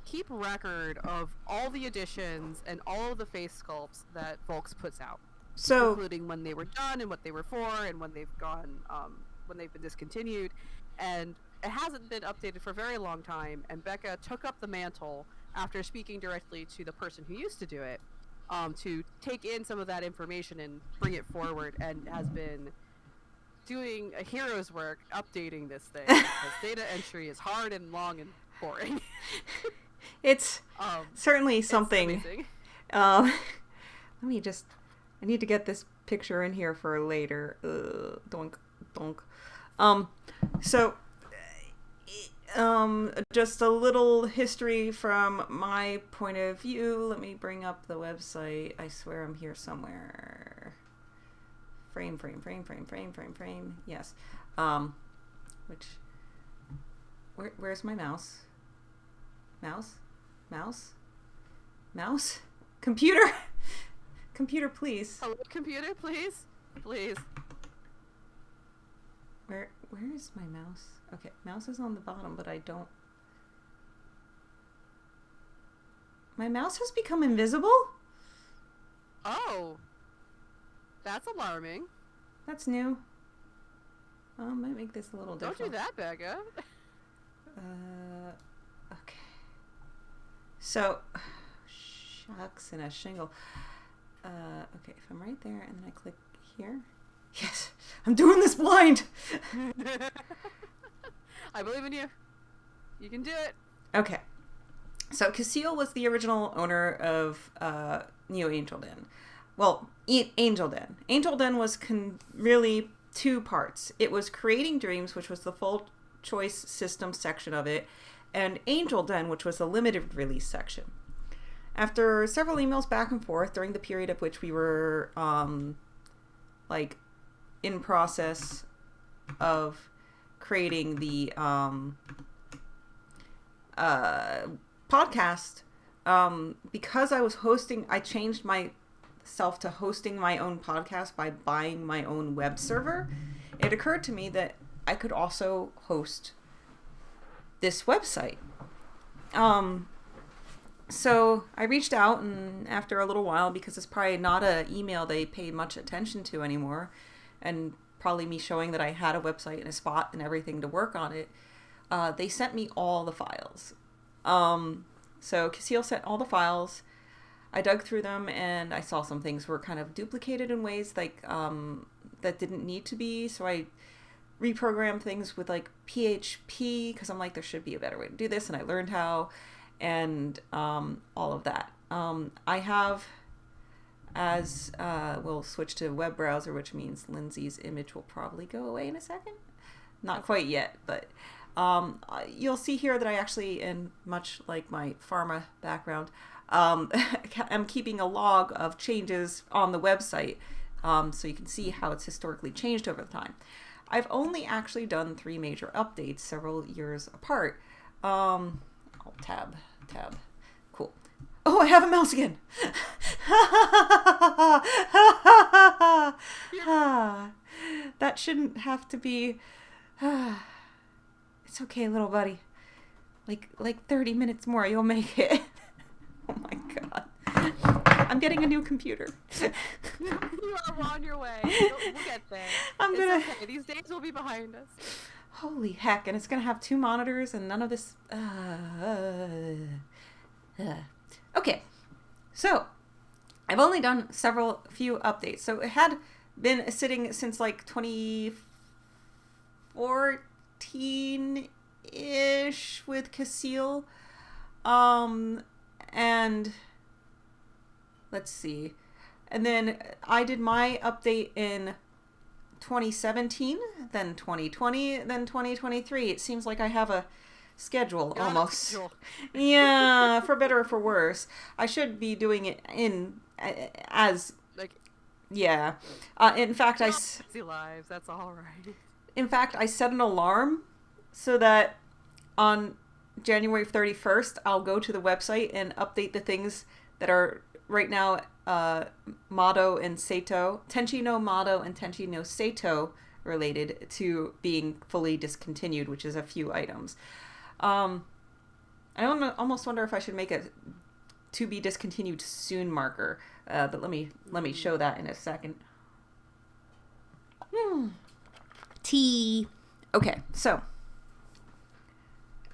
keep record of all the additions and all of the face sculpts that Volks puts out. So, including when they were done and what they were for and when they've gone, when they've been discontinued. And it hasn't been updated for a very long time, and Becca took up the mantle after speaking directly to the person who used to do it, to take in some of that information and bring it forward, and has been doing a hero's work updating this thing, because data entry is hard and long and boring. it's certainly something. It's amazing. Let me just... I need to get this picture in here for later. Donk. So, just a little history from my point of view. Let me bring up the website. I swear I'm here somewhere. Frame. Yes. Where's my mouse? Mouse? Computer? Computer, please. Hello, computer, please. Where is my mouse? Okay, mouse is on the bottom, but I don't... My mouse has become invisible? Oh. That's alarming. That's new. Might make this a little different. Don't do that, Becca. Okay. So, shucks and a shingle. Okay, if I'm right there and then I click here. Yes, I'm doing this blind! I believe in you. You can do it. Okay. So, Casil was the original owner of Neo Angel Den. Well, Angel Den. Angel Den was really two parts. It was Creating Dreams, which was the full choice system section of it, and Angel Den, which was the limited release section. After several emails back and forth during the period of which we were, in process of creating the podcast, because I was hosting, I changed myself to hosting my own podcast by buying my own web server. It occurred to me that I could also host this website. So I reached out, and after a little while, because it's probably not an email they pay much attention to anymore, and probably me showing that I had a website and a spot and everything to work on it, they sent me all the files. So Casil sent all the files. I dug through them, and I saw some things were kind of duplicated in ways that didn't need to be. So I reprogrammed things with PHP, because I'm like, there should be a better way to do this, and I learned how. And all of that. I have as we'll switch to web browser, which means Lindsay's image will probably go away in a second. Not quite yet, but you'll see here that I actually, and much like my pharma background, I'm keeping a log of changes on the website, so you can see how it's historically changed over time. I've only actually done 3 major updates several years apart. I'll tab. Cool. Oh, I have a mouse again. That shouldn't have to be. It's okay, little buddy. Like 30 minutes more, you'll make it. Oh my god. I'm getting a new computer. You are on your way. We'll get there. Okay. These days will be behind us. Holy heck, and it's gonna have 2 monitors and none of this. Okay, so I've only done few updates. So it had been sitting since like 2014-ish with Casil. And let's see. And then I did my update in 2017, then 2020, then 2023. It seems like I have a schedule almost. Yeah, for better or for worse. I should be doing it as like, yeah. In fact, busy lives. That's all right. In fact, I set an alarm so that on January 31st, I'll go to the website and update the things that are right now Mado and Sato, Tenchi no Mado and Tenchi no Sato related to being fully discontinued, which is a few items. I almost wonder if I should make a to be discontinued soon marker, but let me show that in a second. Tea. Okay, so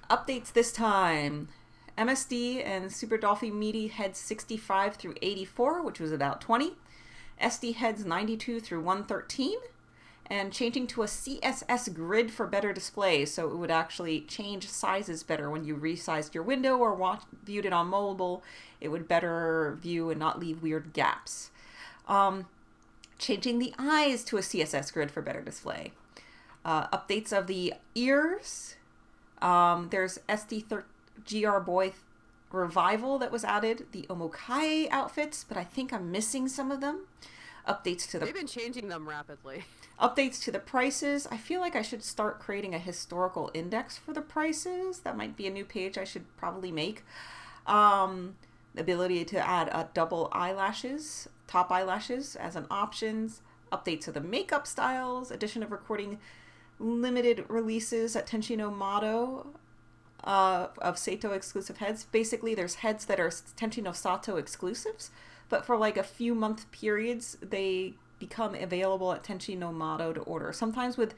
updates this time. MSD and Super Dolphy Meaty heads 65 through 84, which was about 20. SD heads 92 through 113. And changing to a CSS grid for better display, so it would actually change sizes better when you resized your window or viewed it on mobile. It would better view and not leave weird gaps. Changing the eyes to a CSS grid for better display. Updates of the ears. There's GR Boy Revival that was added. The Omokai outfits, but I think I'm missing some of them. Updates to They've been changing them rapidly. Updates to the prices. I feel like I should start creating a historical index for the prices. That might be a new page I should probably make. The ability to add double eyelashes, top eyelashes as an options. Updates to the makeup styles. Addition of recording limited releases at Tenchi no Mado of Sato exclusive heads. Basically, there's heads that are Tenchi no Sato exclusives, but for like a few month periods, they become available at Tenchi no Mado to order. Sometimes with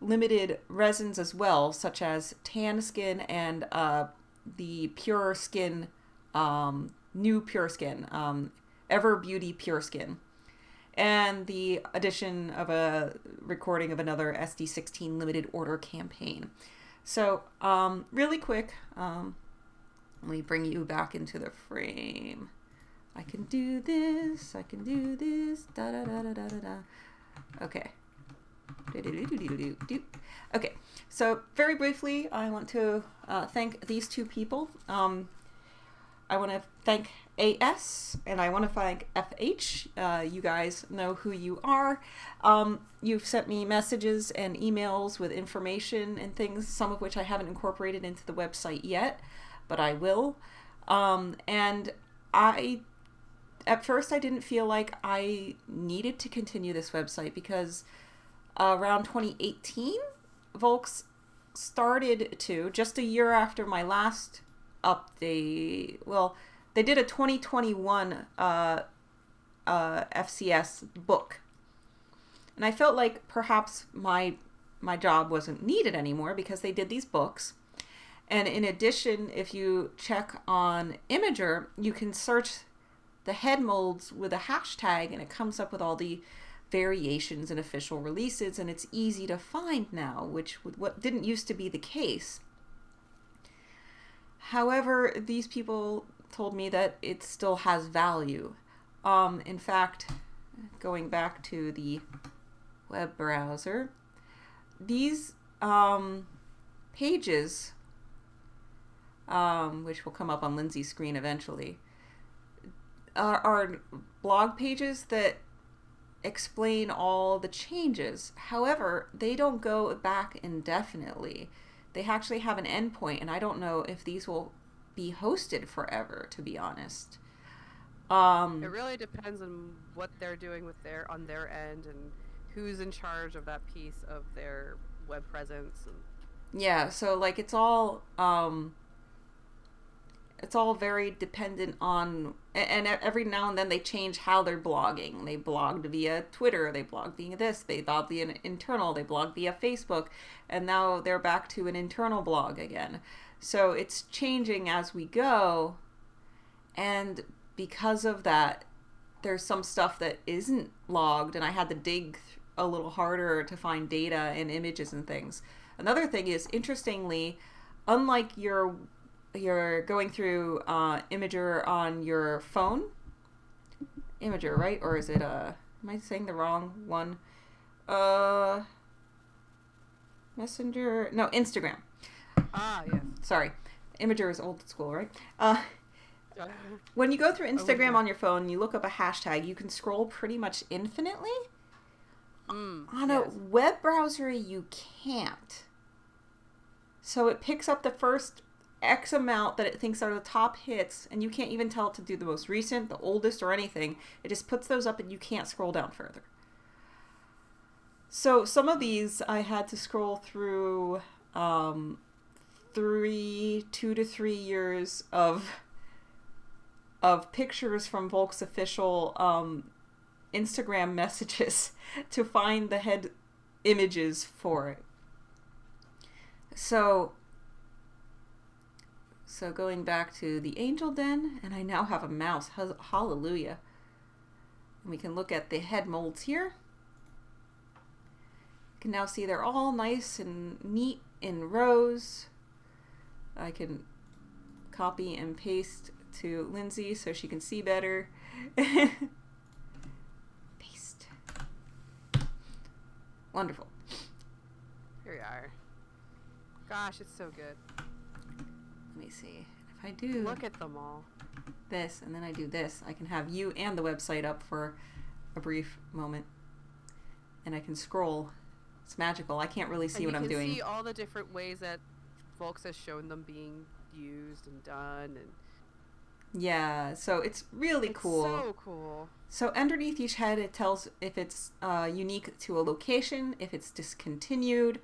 limited resins as well, such as Tan Skin and the Pure Skin, new Pure Skin, Ever Beauty Pure Skin. And the addition of a recording of another SD16 limited order campaign. So, really quick, let me bring you back into the frame. I can do this, da da da da da da. Okay. Okay, so very briefly, I want to thank these 2 people. I want to thank AS and I want to thank FH. You guys know who you are. You've sent me messages and emails with information and things, some of which I haven't incorporated into the website yet, but I will. And at first I didn't feel like I needed to continue this website because around 2018, Volks started to, just a year after my last update, well, they did a 2021 FCS book. And I felt like perhaps my job wasn't needed anymore because they did these books. And in addition, if you check on Imager, you can search the head molds with a hashtag and it comes up with all the variations and official releases, and it's easy to find now, which what didn't used to be the case. However, these people told me that it still has value. In fact, going back to the web browser, these pages, which will come up on Lindsay's screen eventually, are blog pages that explain all the changes. However, they don't go back indefinitely. They actually have an endpoint, and I don't know if these will be hosted forever, to be honest. It really depends on what they're doing with on their end and who's in charge of that piece of their web presence. Yeah, so like it's all very dependent on, and every now and then they change how they're blogging. They blogged via Twitter, they blogged via this, they blogged via internal, they blogged via Facebook, and now they're back to an internal blog again. So it's changing as we go, and because of that, there's some stuff that isn't logged, and I had to dig a little harder to find data and images and things. Another thing is, interestingly, unlike you're going through Imager on your phone. Imager, right? Or is it am I saying the wrong one? Messenger? No, Instagram. Ah, yes. Sorry. Imager is old school, right? When you go through Instagram on your phone and you look up a hashtag, you can scroll pretty much infinitely. On a web browser, you can't. So it picks up the first X amount that it thinks are the top hits, and you can't even tell it to do the most recent, the oldest, or anything. It just puts those up and you can't scroll down further. So some of these I had to scroll through 2 to 3 years of pictures from Volk's official Instagram messages to find the head images for it. So going back to the Angel Den, and I now have a mouse. Hallelujah. And we can look at the head molds here. You can now see they're all nice and neat in rows. I can copy and paste to Lindsay so she can see better. Paste. Wonderful. Here we are. Gosh, it's so good. Let me see. If I do... Look at them all. This, and then I do this, I can have you and the website up for a brief moment. And I can scroll. It's magical. I can't really see what I'm doing. You can see all the different ways that Volks has shown them being used and done. And yeah, so it's really cool. So cool. So underneath each head, it tells if it's unique to a location, if it's discontinued.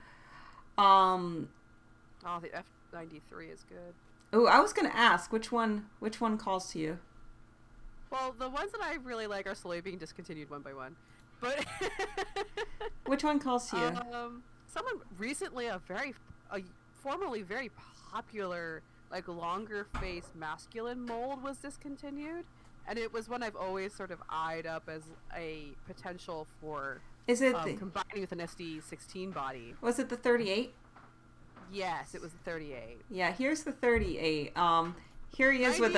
Oh, the F93 is good. Oh, I was going to ask, which one calls to you? Well, the ones that I really like are slowly being discontinued one by one. But which one calls to you? Someone recently, a formerly very popular, like longer face masculine mold was discontinued, and it was one I've always sort of eyed up as a potential for combining with an SD16 body. Was it the 38? Yes, it was the 38. Yeah, here's the 38. Here he is with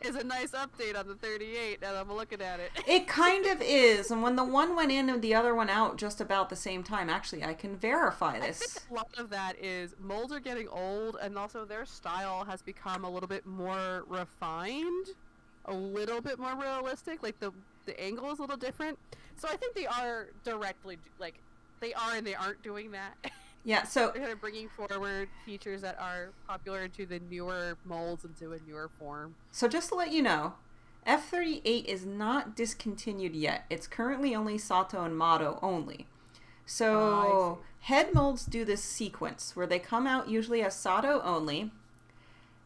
is a nice update on the 38, and I'm looking at it. It kind of is, and when the one went in and the other one out just about the same time, actually, I can verify this. I think a lot of that is molds are getting old, and also their style has become a little bit more refined, a little bit more realistic. Like the angle is a little different. So I think they are directly, like, they are and they aren't doing that. Yeah, so they're kind of bringing forward features that are popular to the newer molds into a newer form. So just to let you know, F38 is not discontinued yet. It's currently only Sato and Mato only. So head molds do this sequence where they come out usually as Sato only,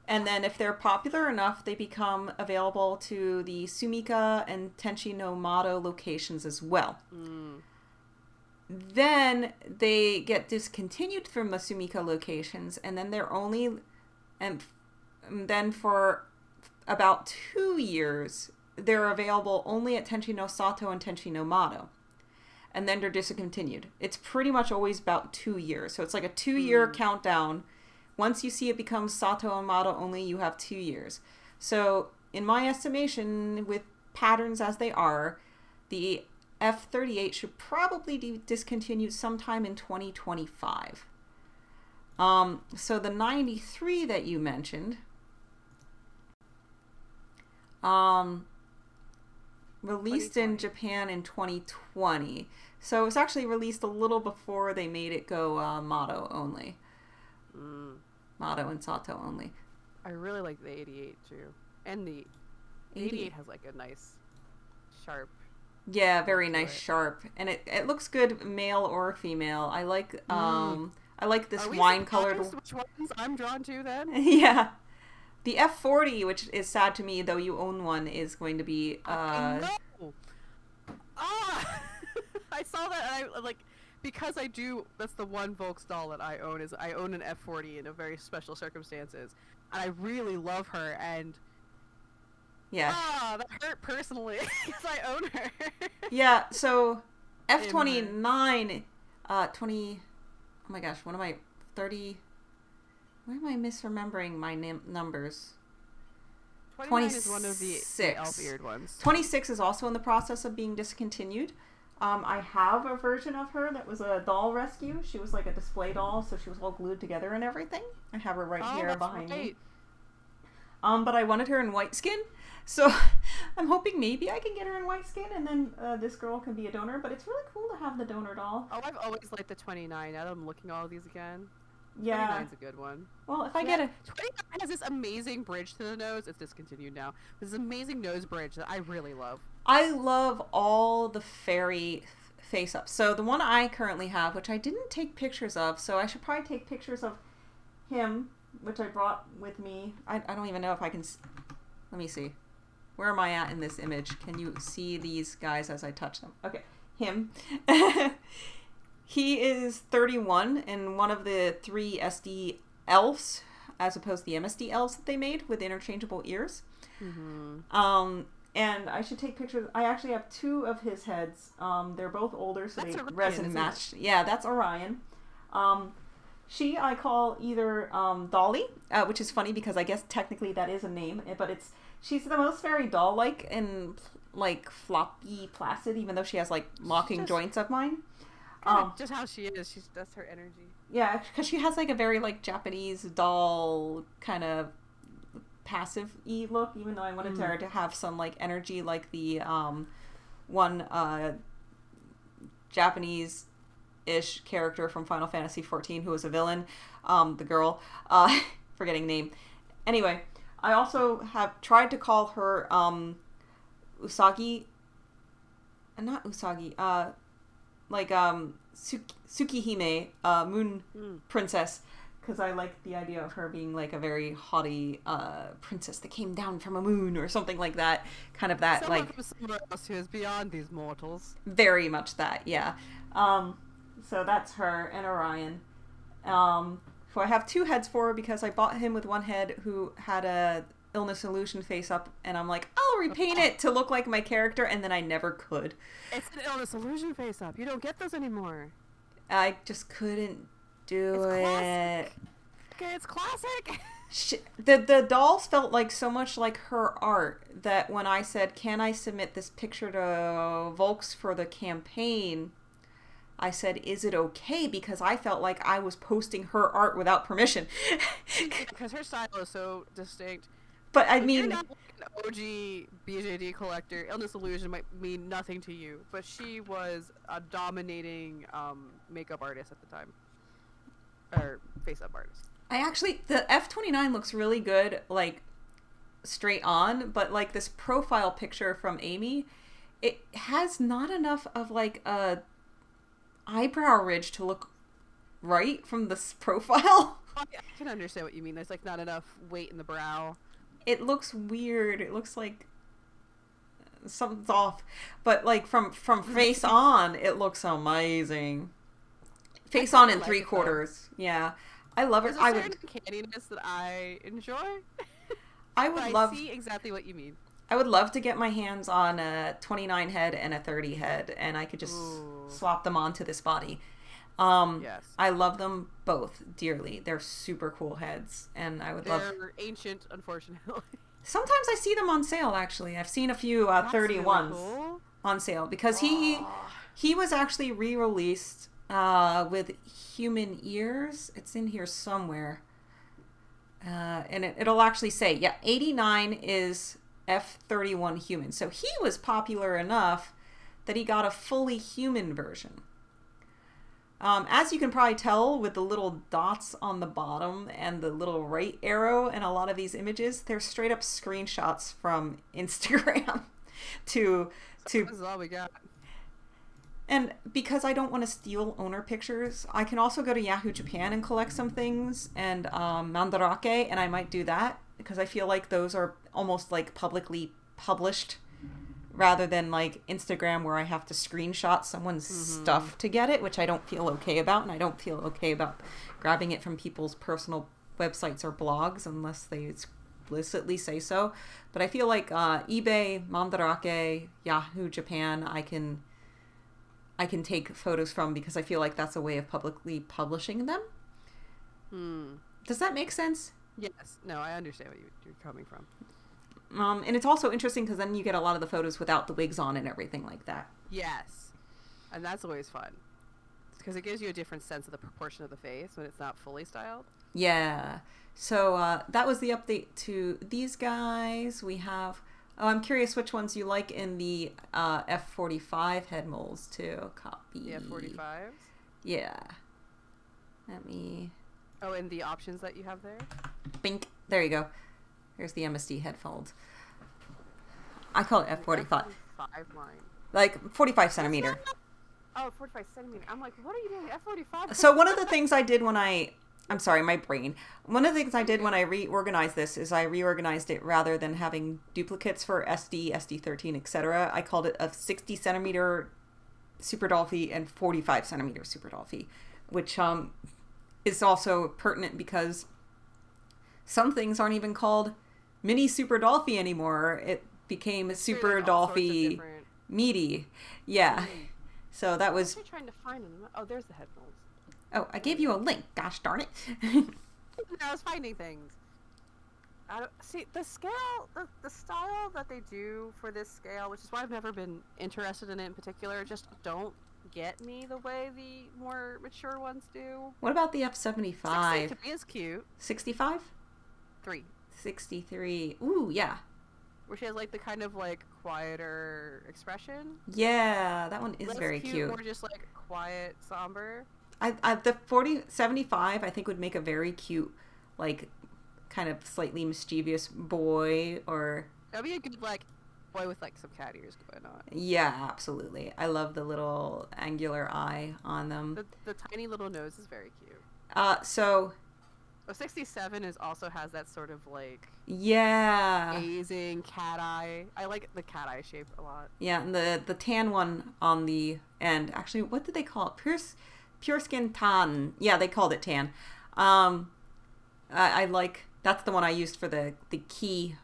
and then if they're popular enough, they become available to the Sumika and Tenchi no Mato locations as well. Then they get discontinued from the Sumika locations, and then they're only, and then for about 2 years, they're available only at Tenchi no Sato and Tenchi no Mato. And then they're discontinued. It's pretty much always about 2 years. So it's like a 2-year countdown. Once you see it becomes Sato and Mato only, you have 2 years. So in my estimation, with patterns as they are, the F38 should probably be discontinued sometime in 2025. So the 93 that you mentioned, released in Japan in 2020. So it was actually released a little before they made it go Motto only. Motto and Sato only. I really like the 88 too. And the 88 has like a nice sharp. Yeah, very nice sharp. And it looks good male or female. I like this wine colored. Which ones I'm drawn to then? Yeah. The F40, which is sad to me, though you own one, is going to be I saw that and I like because I do, that's the one Volks doll that I own, is I own an F40 in a very special circumstances. And I really love her, and yeah. That hurt personally, because I own her. Yeah, so F29, 20, oh my gosh, what am I, 30, why am I misremembering my numbers? 29 is one of the elf-eared ones. 26 is also in the process of being discontinued. I have a version of her that was a doll rescue. She was like a display doll, so she was all glued together and everything. I have her right here behind me. But I wanted her in white skin, so I'm hoping maybe I can get her in white skin, and then this girl can be a donor. But it's really cool to have the donor doll. Oh, I've always liked the 29. Now that I'm looking at all of these again. Yeah. 29's a good one. Well, if I get a... 29 has this amazing bridge to the nose. It's discontinued now. This amazing nose bridge that I really love. I love all the fairy face-ups. So the one I currently have, which I didn't take pictures of, so I should probably take pictures of him, which I brought with me. I don't even know if I can... Let me see. Where am I at in this image? Can you see these guys as I touch them? Okay, him. He is 31 and one of the 3 SD elves, as opposed to the MSD elves that they made with interchangeable ears. Mm-hmm. And I should take pictures. I actually have 2 of his heads. They're both older, so they resin matched. Yeah, that's Orion. She I call either Dolly, which is funny because I guess technically that is a name, but she's the most very doll-like and like floppy, placid, even though she has like locking joints of mine. Just how she is. That's her energy. Yeah, because she has like a very like Japanese doll kind of passive-y look, even though I wanted her to have some like energy like the one Japanese-ish character from Final Fantasy XIV who was a villain, the girl, forgetting name. Anyway, I also have tried to call her Usagi, not Usagi, like Tsukihime, Moon Princess, because I like the idea of her being like a very haughty princess that came down from a moon or something like that. Kind of that, someone like from somewhere else who is beyond these mortals. Very much that, yeah. So that's her and Orion. So I have 2 heads for her because I bought him with one head who had a Illness Illusion face up, and I'm like, I'll repaint it to look like my character, and then I never could. It's an Illness Illusion face up. You don't get those anymore. I just couldn't do it. Okay, it's classic. The dolls felt like so much like her art that when I said, can I submit this picture to Volks for the campaign, I said, is it okay? Because I felt like I was posting her art without permission. Because her style is so distinct. But I if mean, you're not an OG BJD collector, Illness Illusion might mean nothing to you, but she was a dominating makeup artist at the time, or face-up artist. the F29 looks really good, like straight on, but like this profile picture from Amy, it has not enough of like a eyebrow ridge to look right from this profile. I can understand what you mean. There's like not enough weight in the brow. It looks weird. It looks like something's off. But like from face on, it looks amazing. Face on in 3/4. Yeah. I love it. There's a certain candiness that I enjoy. I see exactly what you mean. I would love to get my hands on a 29 head and a 30 head, and I could just swap them onto this body. Yes. I love them both dearly. They're super cool heads, and I would love... They're ancient, unfortunately. Sometimes I see them on sale, actually. I've seen a few That's 31s really cool. on sale because Oh. he was actually re-released with human ears. It's in here somewhere. And it'll actually say, yeah, 89 is F31 human. So he was popular enough that he got a fully human version. As you can probably tell with the little dots on the bottom and the little right arrow in a lot of these images, they're straight up screenshots from Instagram to This is all we got. and because I don't want to steal owner pictures, I can also go to Yahoo Japan and collect some things and Mandarake, and I might do that because I feel like those are almost like publicly published rather than like Instagram where I have to screenshot someone's stuff to get it, which I don't feel okay about, and I don't feel okay about grabbing it from people's personal websites or blogs unless they explicitly say so. But I feel like eBay, Mandarake, Yahoo Japan, I can take photos from because I feel like that's a way of publicly publishing them. Does that make sense? Yes. No, I understand where you're coming from. And it's also interesting because then you get a lot of the photos without the wigs on and everything like that. Yes. And that's always fun. Because it gives you a different sense of the proportion of the face when it's not fully styled. Yeah. So that was the update to these guys. We have... Oh, I'm curious which ones you like in the F45 head molds too. Copy. The F45s? Yeah. Let me... Oh, and the options that you have there? Bink. There you go. Here's the MSD head folds. I call it F45. F45 line. Like 45 centimeter. Oh, 45 centimeter. I'm like, what are you doing? F45? So one of the things I did when I'm sorry, my brain. One of the things I did when I reorganized this is I reorganized it rather than having duplicates for SD, SD13, etc. I called it a 60 centimeter Super Dollfie and 45 centimeter Super Dollfie, which is also pertinent because some things aren't even called Mini Super Dollfie anymore. It became Super Dollfie Meaty. Yeah. So that was... I'm trying to find them. Oh, there's the head molds. Oh, I gave you a link. Gosh darn it. I was finding things. See, the scale, the style that they do for this scale, which is why I've never been interested in it in particular, just don't get me the way the more mature ones do. What about the F75? 60 to me is cute. 65? 3. 63. Ooh, yeah. Where she has like the kind of like quieter expression. Yeah, that one is Less very cute. More just like quiet, somber. The 75 I think would make a very cute, like, kind of slightly mischievous boy, or... That'd be a good, like, boy with, like, some cat ears going on. Yeah, absolutely. I love the little angular eye on them. The tiny little nose is very cute. So... Oh, 67 also has that sort of, like... Yeah. Gazing cat eye. I like the cat eye shape a lot. Yeah, and the tan one on the end. Actually, what did they call it? Pure Skin Tan. Yeah, they called it tan. I like... That's the one I used for the key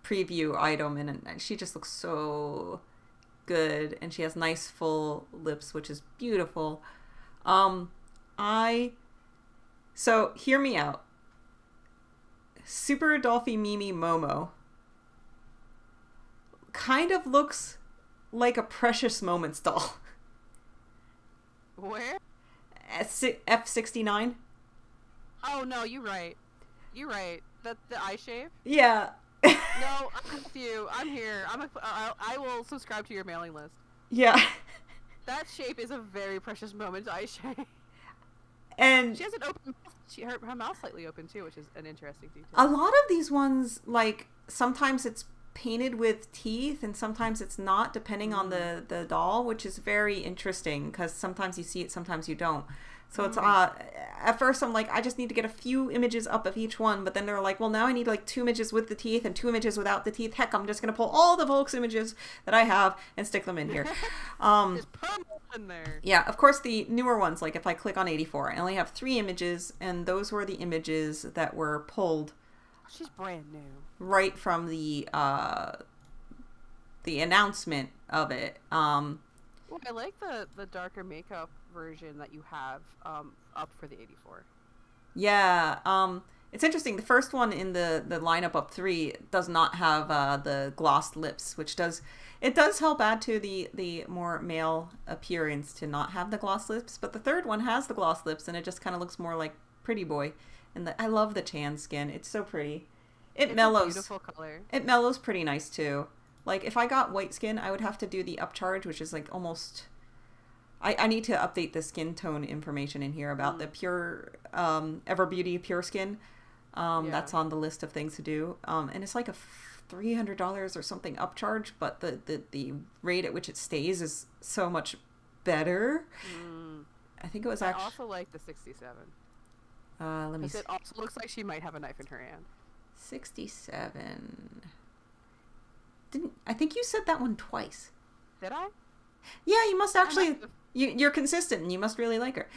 preview item, and she just looks so good, and she has nice full lips, which is beautiful. So hear me out. Super Dollfie Mimi Momo kind of looks like a Precious Moments doll. Where? F69. Oh no, you're right. You're right. The eye shape. Yeah. No, I'm with you. I'm here. I will subscribe to your mailing list. Yeah. That shape is a very Precious Moments eye shape. And she has an open. Her mouth's slightly open too, which is an interesting detail. A lot of these ones, like, sometimes it's painted with teeth and sometimes it's not, depending on the doll, which is very interesting because sometimes you see it, sometimes you don't. So it's at first I'm like, I just need to get a few images up of each one, but then they're like, well, now I need like 2 images with the teeth and 2 images without the teeth. Heck, I'm just gonna pull all the Volks images that I have and stick them in here. Just put them in there. Yeah, of course the newer ones, like if I click on 84, I only have 3 images, and those were the images that were pulled. She's brand new. Right from the announcement of it. Well, I like the darker makeup version that you have up for the 84. Yeah, It's interesting. The first one in the lineup up 3 does not have the glossed lips, which does help add to the more male appearance to not have the glossed lips. But the third one has the glossed lips, and it just kind of looks more like pretty boy. And I love the tan skin. It's so pretty. It's mellows. A beautiful color. It mellows pretty nice too. Like if I got white skin, I would have to do the upcharge, which is like almost. I need to update the skin tone information in here about the pure Ever Beauty Pure Skin. That's on the list of things to do. And it's like a $300 or something upcharge, but the rate at which it stays is so much better. I think it was actually. I also like the 67. Let me see. It also looks like she might have a knife in her hand. 67. I think you said that one twice. Did I? Yeah, you must actually. You're consistent, and you must really like her.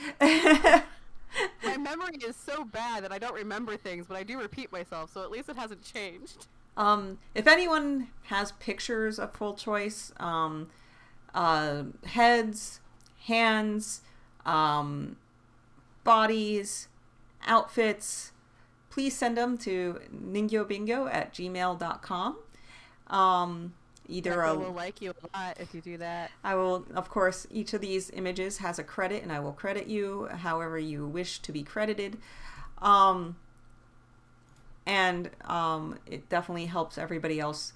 My memory is so bad that I don't remember things, but I do repeat myself, so at least it hasn't changed. If anyone has pictures of Full Choice, heads, hands, bodies, outfits, please send them to ningyobingo@gmail.com. I will like you a lot if you do that. I will, of course, each of these images has a credit, and I will credit you however you wish to be credited. It definitely helps everybody else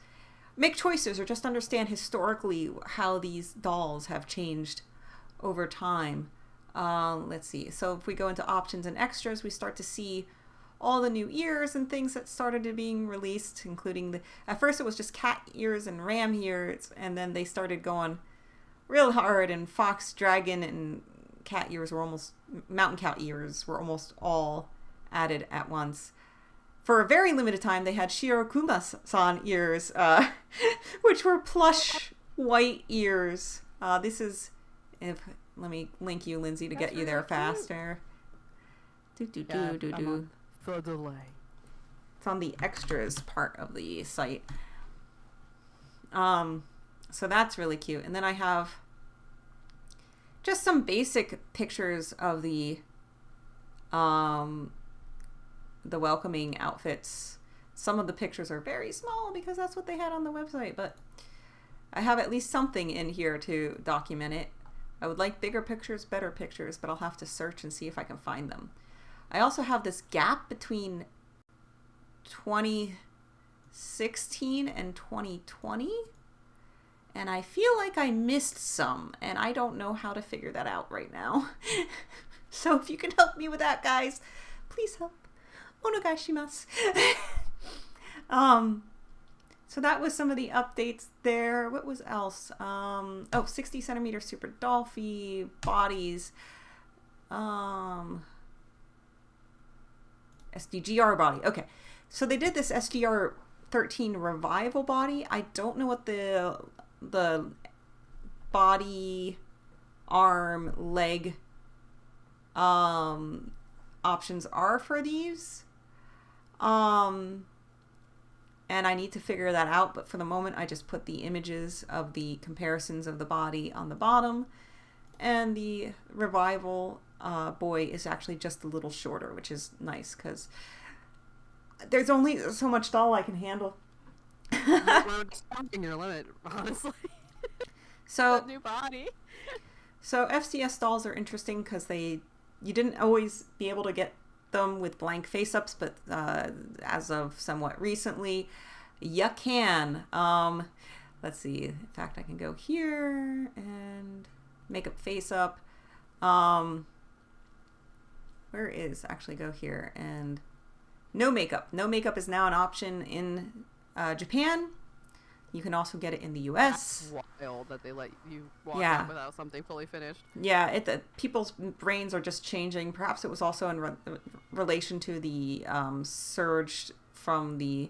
make choices or just understand historically how these dolls have changed over time. Let's see. So if we go into options and extras, we start to see all the new ears and things that started to being released, including at first it was just cat ears and ram ears, and then they started going real hard, and fox, dragon, and cat ears were mountain cow ears were almost all added at once. For a very limited time, they had Shirokuma-san ears, which were plush white ears. Let me link you, Lindsay, to get you there faster. For delay. It's on the extras part of the site. So that's really cute. And then I have just some basic pictures of the welcoming outfits. Some of the pictures are very small because that's what they had on the website, but I have at least something in here to document it. I would like bigger pictures, better pictures, but I'll have to search and see if I can find them. I also have this gap between 2016 and 2020, and I feel like I missed some, and I don't know how to figure that out right now. So if you can help me with that, guys, please help. Onegaishimasu. So that was some of the updates there. What was else? 60 centimeter super Dollpa bodies. SDGR body. Okay. So they did this SDR 13 revival body. I don't know what the body, arm, leg options are for these. And I need to figure that out, but for the moment I just put the images of the comparisons of the body on the bottom, and the revival boy is actually just a little shorter, which is nice because there's only so much doll I can handle. We're stopping your limit, honestly. So that new body. So FCS dolls are interesting because you didn't always be able to get them with blank face-ups, but as of somewhat recently, you can. Let's see. In fact, I can go here and make a face-up. Where is actually go here and no makeup. No makeup is now an option in Japan. You can also get it in the U.S. That's wild that they let you walk out without something fully finished. Yeah, people's brains are just changing. Perhaps it was also in relation to the surge from the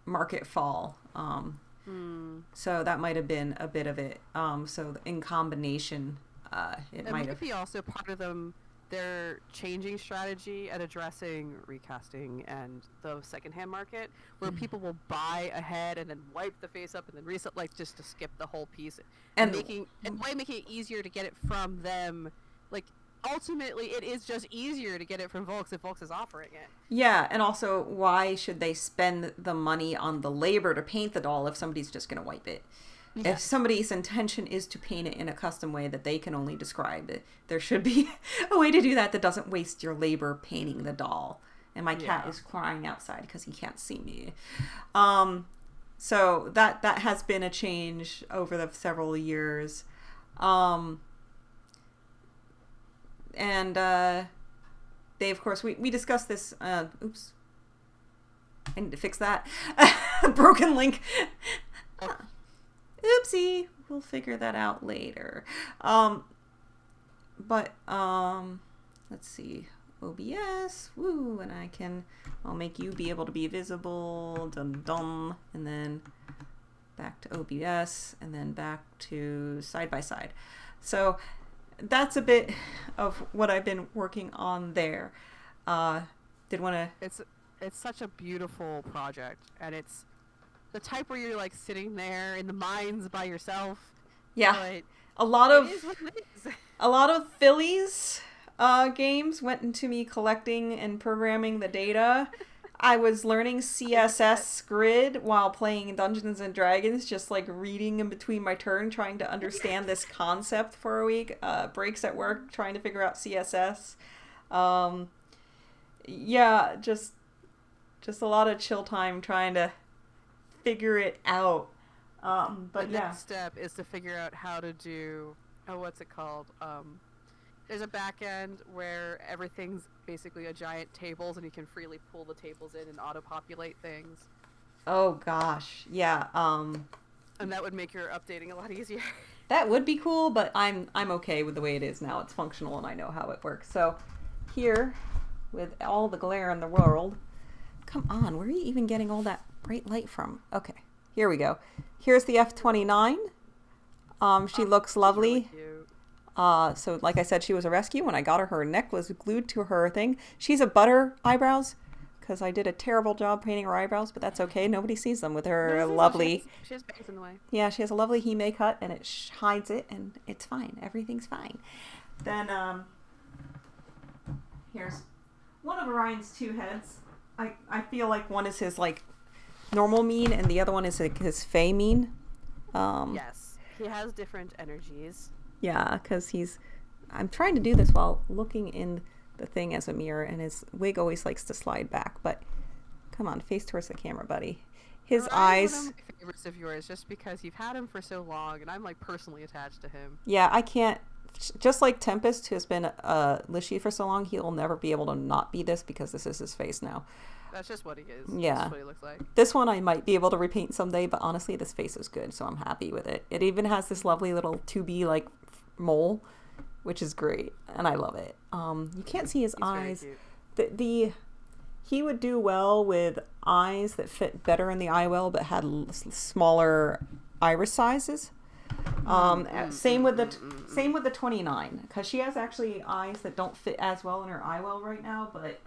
market fall. So that might have been a bit of it. So in combination, it might have. Maybe also part of their changing strategy at addressing recasting and the secondhand market, where people will buy ahead and then wipe the face up and then reset, like just to skip the whole piece, and making it easier to get it from them. Like ultimately, it is just easier to get it from Volks if Volks is offering it. Yeah, and also, why should they spend the money on the labor to paint the doll if somebody's just going to wipe it? Yeah. If somebody's intention is to paint it in a custom way that they can only describe it, there should be a way to do that doesn't waste your labor painting the doll. And my cat is crying outside because he can't see me. So that has been a change over the several years. And they, of course, we discussed this. Oops. I need to fix that. Broken link. Oopsie. We'll figure that out later. But let's see. OBS. Woo. And I'll make you be able to be visible. Dum dum. And then back to OBS. And then back to side by side. So that's a bit of what I've been working on there. It's such a beautiful project, and it's the type where you're like sitting there in the mines by yourself. Yeah, a lot of Phillies games went into me collecting and programming the data. I was learning CSS grid while playing Dungeons and Dragons, just like reading in between my turn, trying to understand this concept for a week. Breaks at work, trying to figure out CSS. Yeah, just a lot of chill time trying to figure it out. But the next step is to figure out how to do, what's it called? There's a back end where everything's basically a giant tables, and you can freely pull the tables in and auto-populate things. Oh gosh, yeah. And that would make your updating a lot easier. That would be cool, but I'm okay with the way it is now. It's functional, and I know how it works. So here, with all the glare in the world, come on, where are you even getting all that bright light from? Okay, here we go. Here's the F-29. She looks lovely. Really cute. So like I said, she was a rescue. When I got her neck was glued to her thing. She's a butter eyebrows because I did a terrible job painting her eyebrows, but that's okay. Nobody sees them with her lovely. She has bangs in the way. Yeah, she has a lovely Hime cut, and it hides it, and it's fine. Everything's fine. Then here's one of Orion's two heads. I feel like one is his like normal mean, and the other one is like his Fey mean. Yes, he has different energies. Yeah, because I'm trying to do this while looking in the thing as a mirror, and his wig always likes to slide back. But come on, face towards the camera, buddy. His eyes. One of my favorites of yours, just because you've had him for so long, and I'm like personally attached to him. Yeah, I can't. Just like Tempest, who's been Lishy for so long, he'll never be able to not be this because this is his face now. That's just what he is. Yeah. That's what he looks like. This one I might be able to repaint someday, but honestly, this face is good, so I'm happy with it. It even has this lovely little 2B like mole, which is great, and I love it. You can't see his eyes. He would do well with eyes that fit better in the eye well, but had smaller iris sizes. Same with the 29, because she has actually eyes that don't fit as well in her eye well right now, but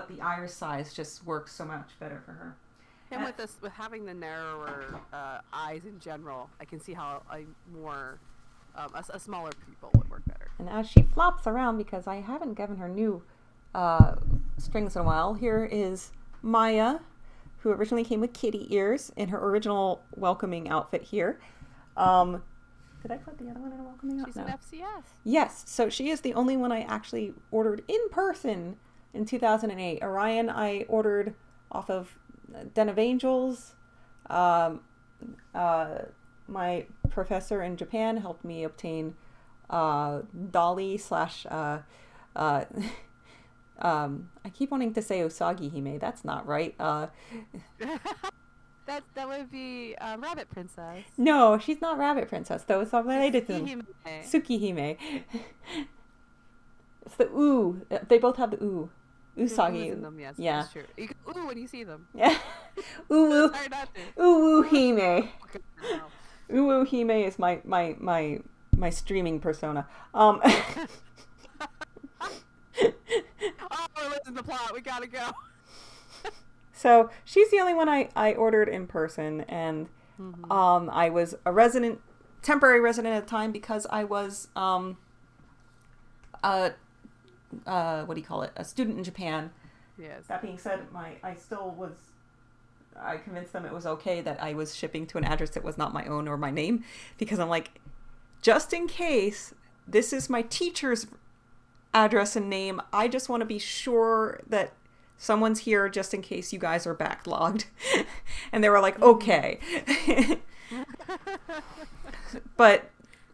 the iris size just works so much better for her. And with having the narrower eyes in general, I can see how a smaller pupil would work better. And as she flops around, because I haven't given her new strings in a while, here is Maya, who originally came with kitty ears in her original welcoming outfit here. Did I put the other one in a welcoming outfit? She's an FCS. Yes, so she is the only one I actually ordered in person in 2008. Orion I ordered off of Den of Angels. My professor in Japan helped me obtain Dolly / I keep wanting to say Usagi Hime. That's not right. That would be Rabbit Princess. No, she's not Rabbit Princess, though. It's not related to them. Tsukihime. It's the oo. They both have the oo. Usagi. In them, yes, yeah. That's true. You can ooh when you see them. Yeah. Uwu. Uwu Hime. Uwu Hime is my streaming persona. Oh, we're losing the plot. We gotta go. So she's the only one I ordered in person, and I was a temporary resident at the time because I was what do you call it? A student in Japan. Yes. That being said, I convinced them it was okay that I was shipping to an address that was not my own or my name, because I'm like, just in case this is my teacher's address and name, I just want to be sure that someone's here just in case you guys are backlogged. And they were like, okay. But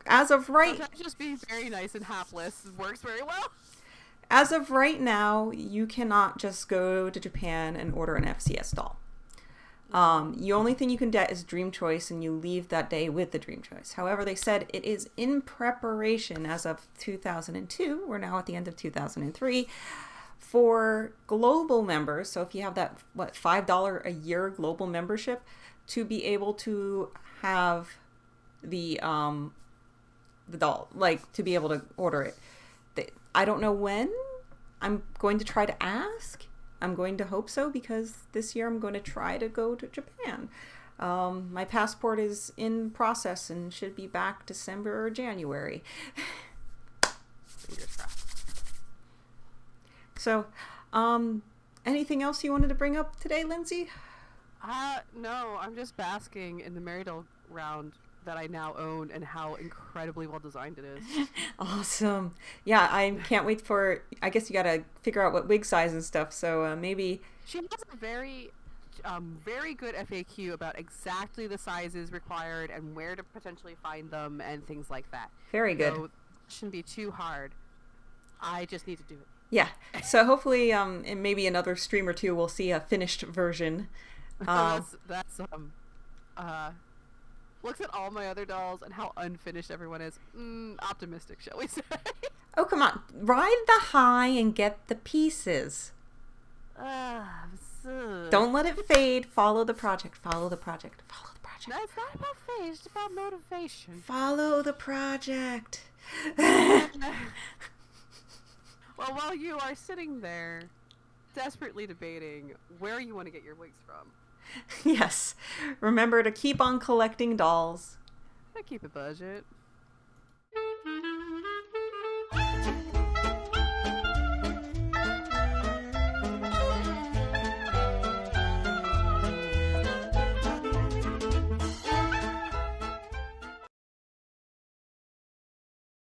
as of right... Sometimes just be very nice and hapless works very well. As of right now, you cannot just go to Japan and order an FCS doll. The only thing you can get is Dream Choice, and you leave that day with the Dream Choice. However, they said it is in preparation as of 2002. We're now at the end of 2003. For global members, so if you have that, $5 a year global membership, to be able to have the doll, like, to be able to order it. I don't know when. I'm going to try to ask. I'm going to hope so, because this year I'm going to try to go to Japan. My passport is in process and should be back December or January. Fingers crossed. So, anything else you wanted to bring up today, Lindsay? No, I'm just basking in the merry-go-round that I now own and how incredibly well designed it is. Awesome. Yeah, I can't wait for, I guess you gotta figure out what wig size and stuff, so maybe... She has a very good FAQ about exactly the sizes required and where to potentially find them and things like that. Very good. So it shouldn't be too hard. I just need to do it. Yeah, so hopefully in maybe another stream or two we'll see a finished version. Looks at all my other dolls and how unfinished everyone is. Optimistic, shall we say. Oh, come on. Ride the high and get the pieces. Don't let it fade. Follow the project. Follow the project. Follow the project. No, it's not about fade. It's about motivation. Follow the project. Well, while you are sitting there desperately debating where you want to get your wigs from, yes. Remember to keep on collecting dolls. I keep a budget.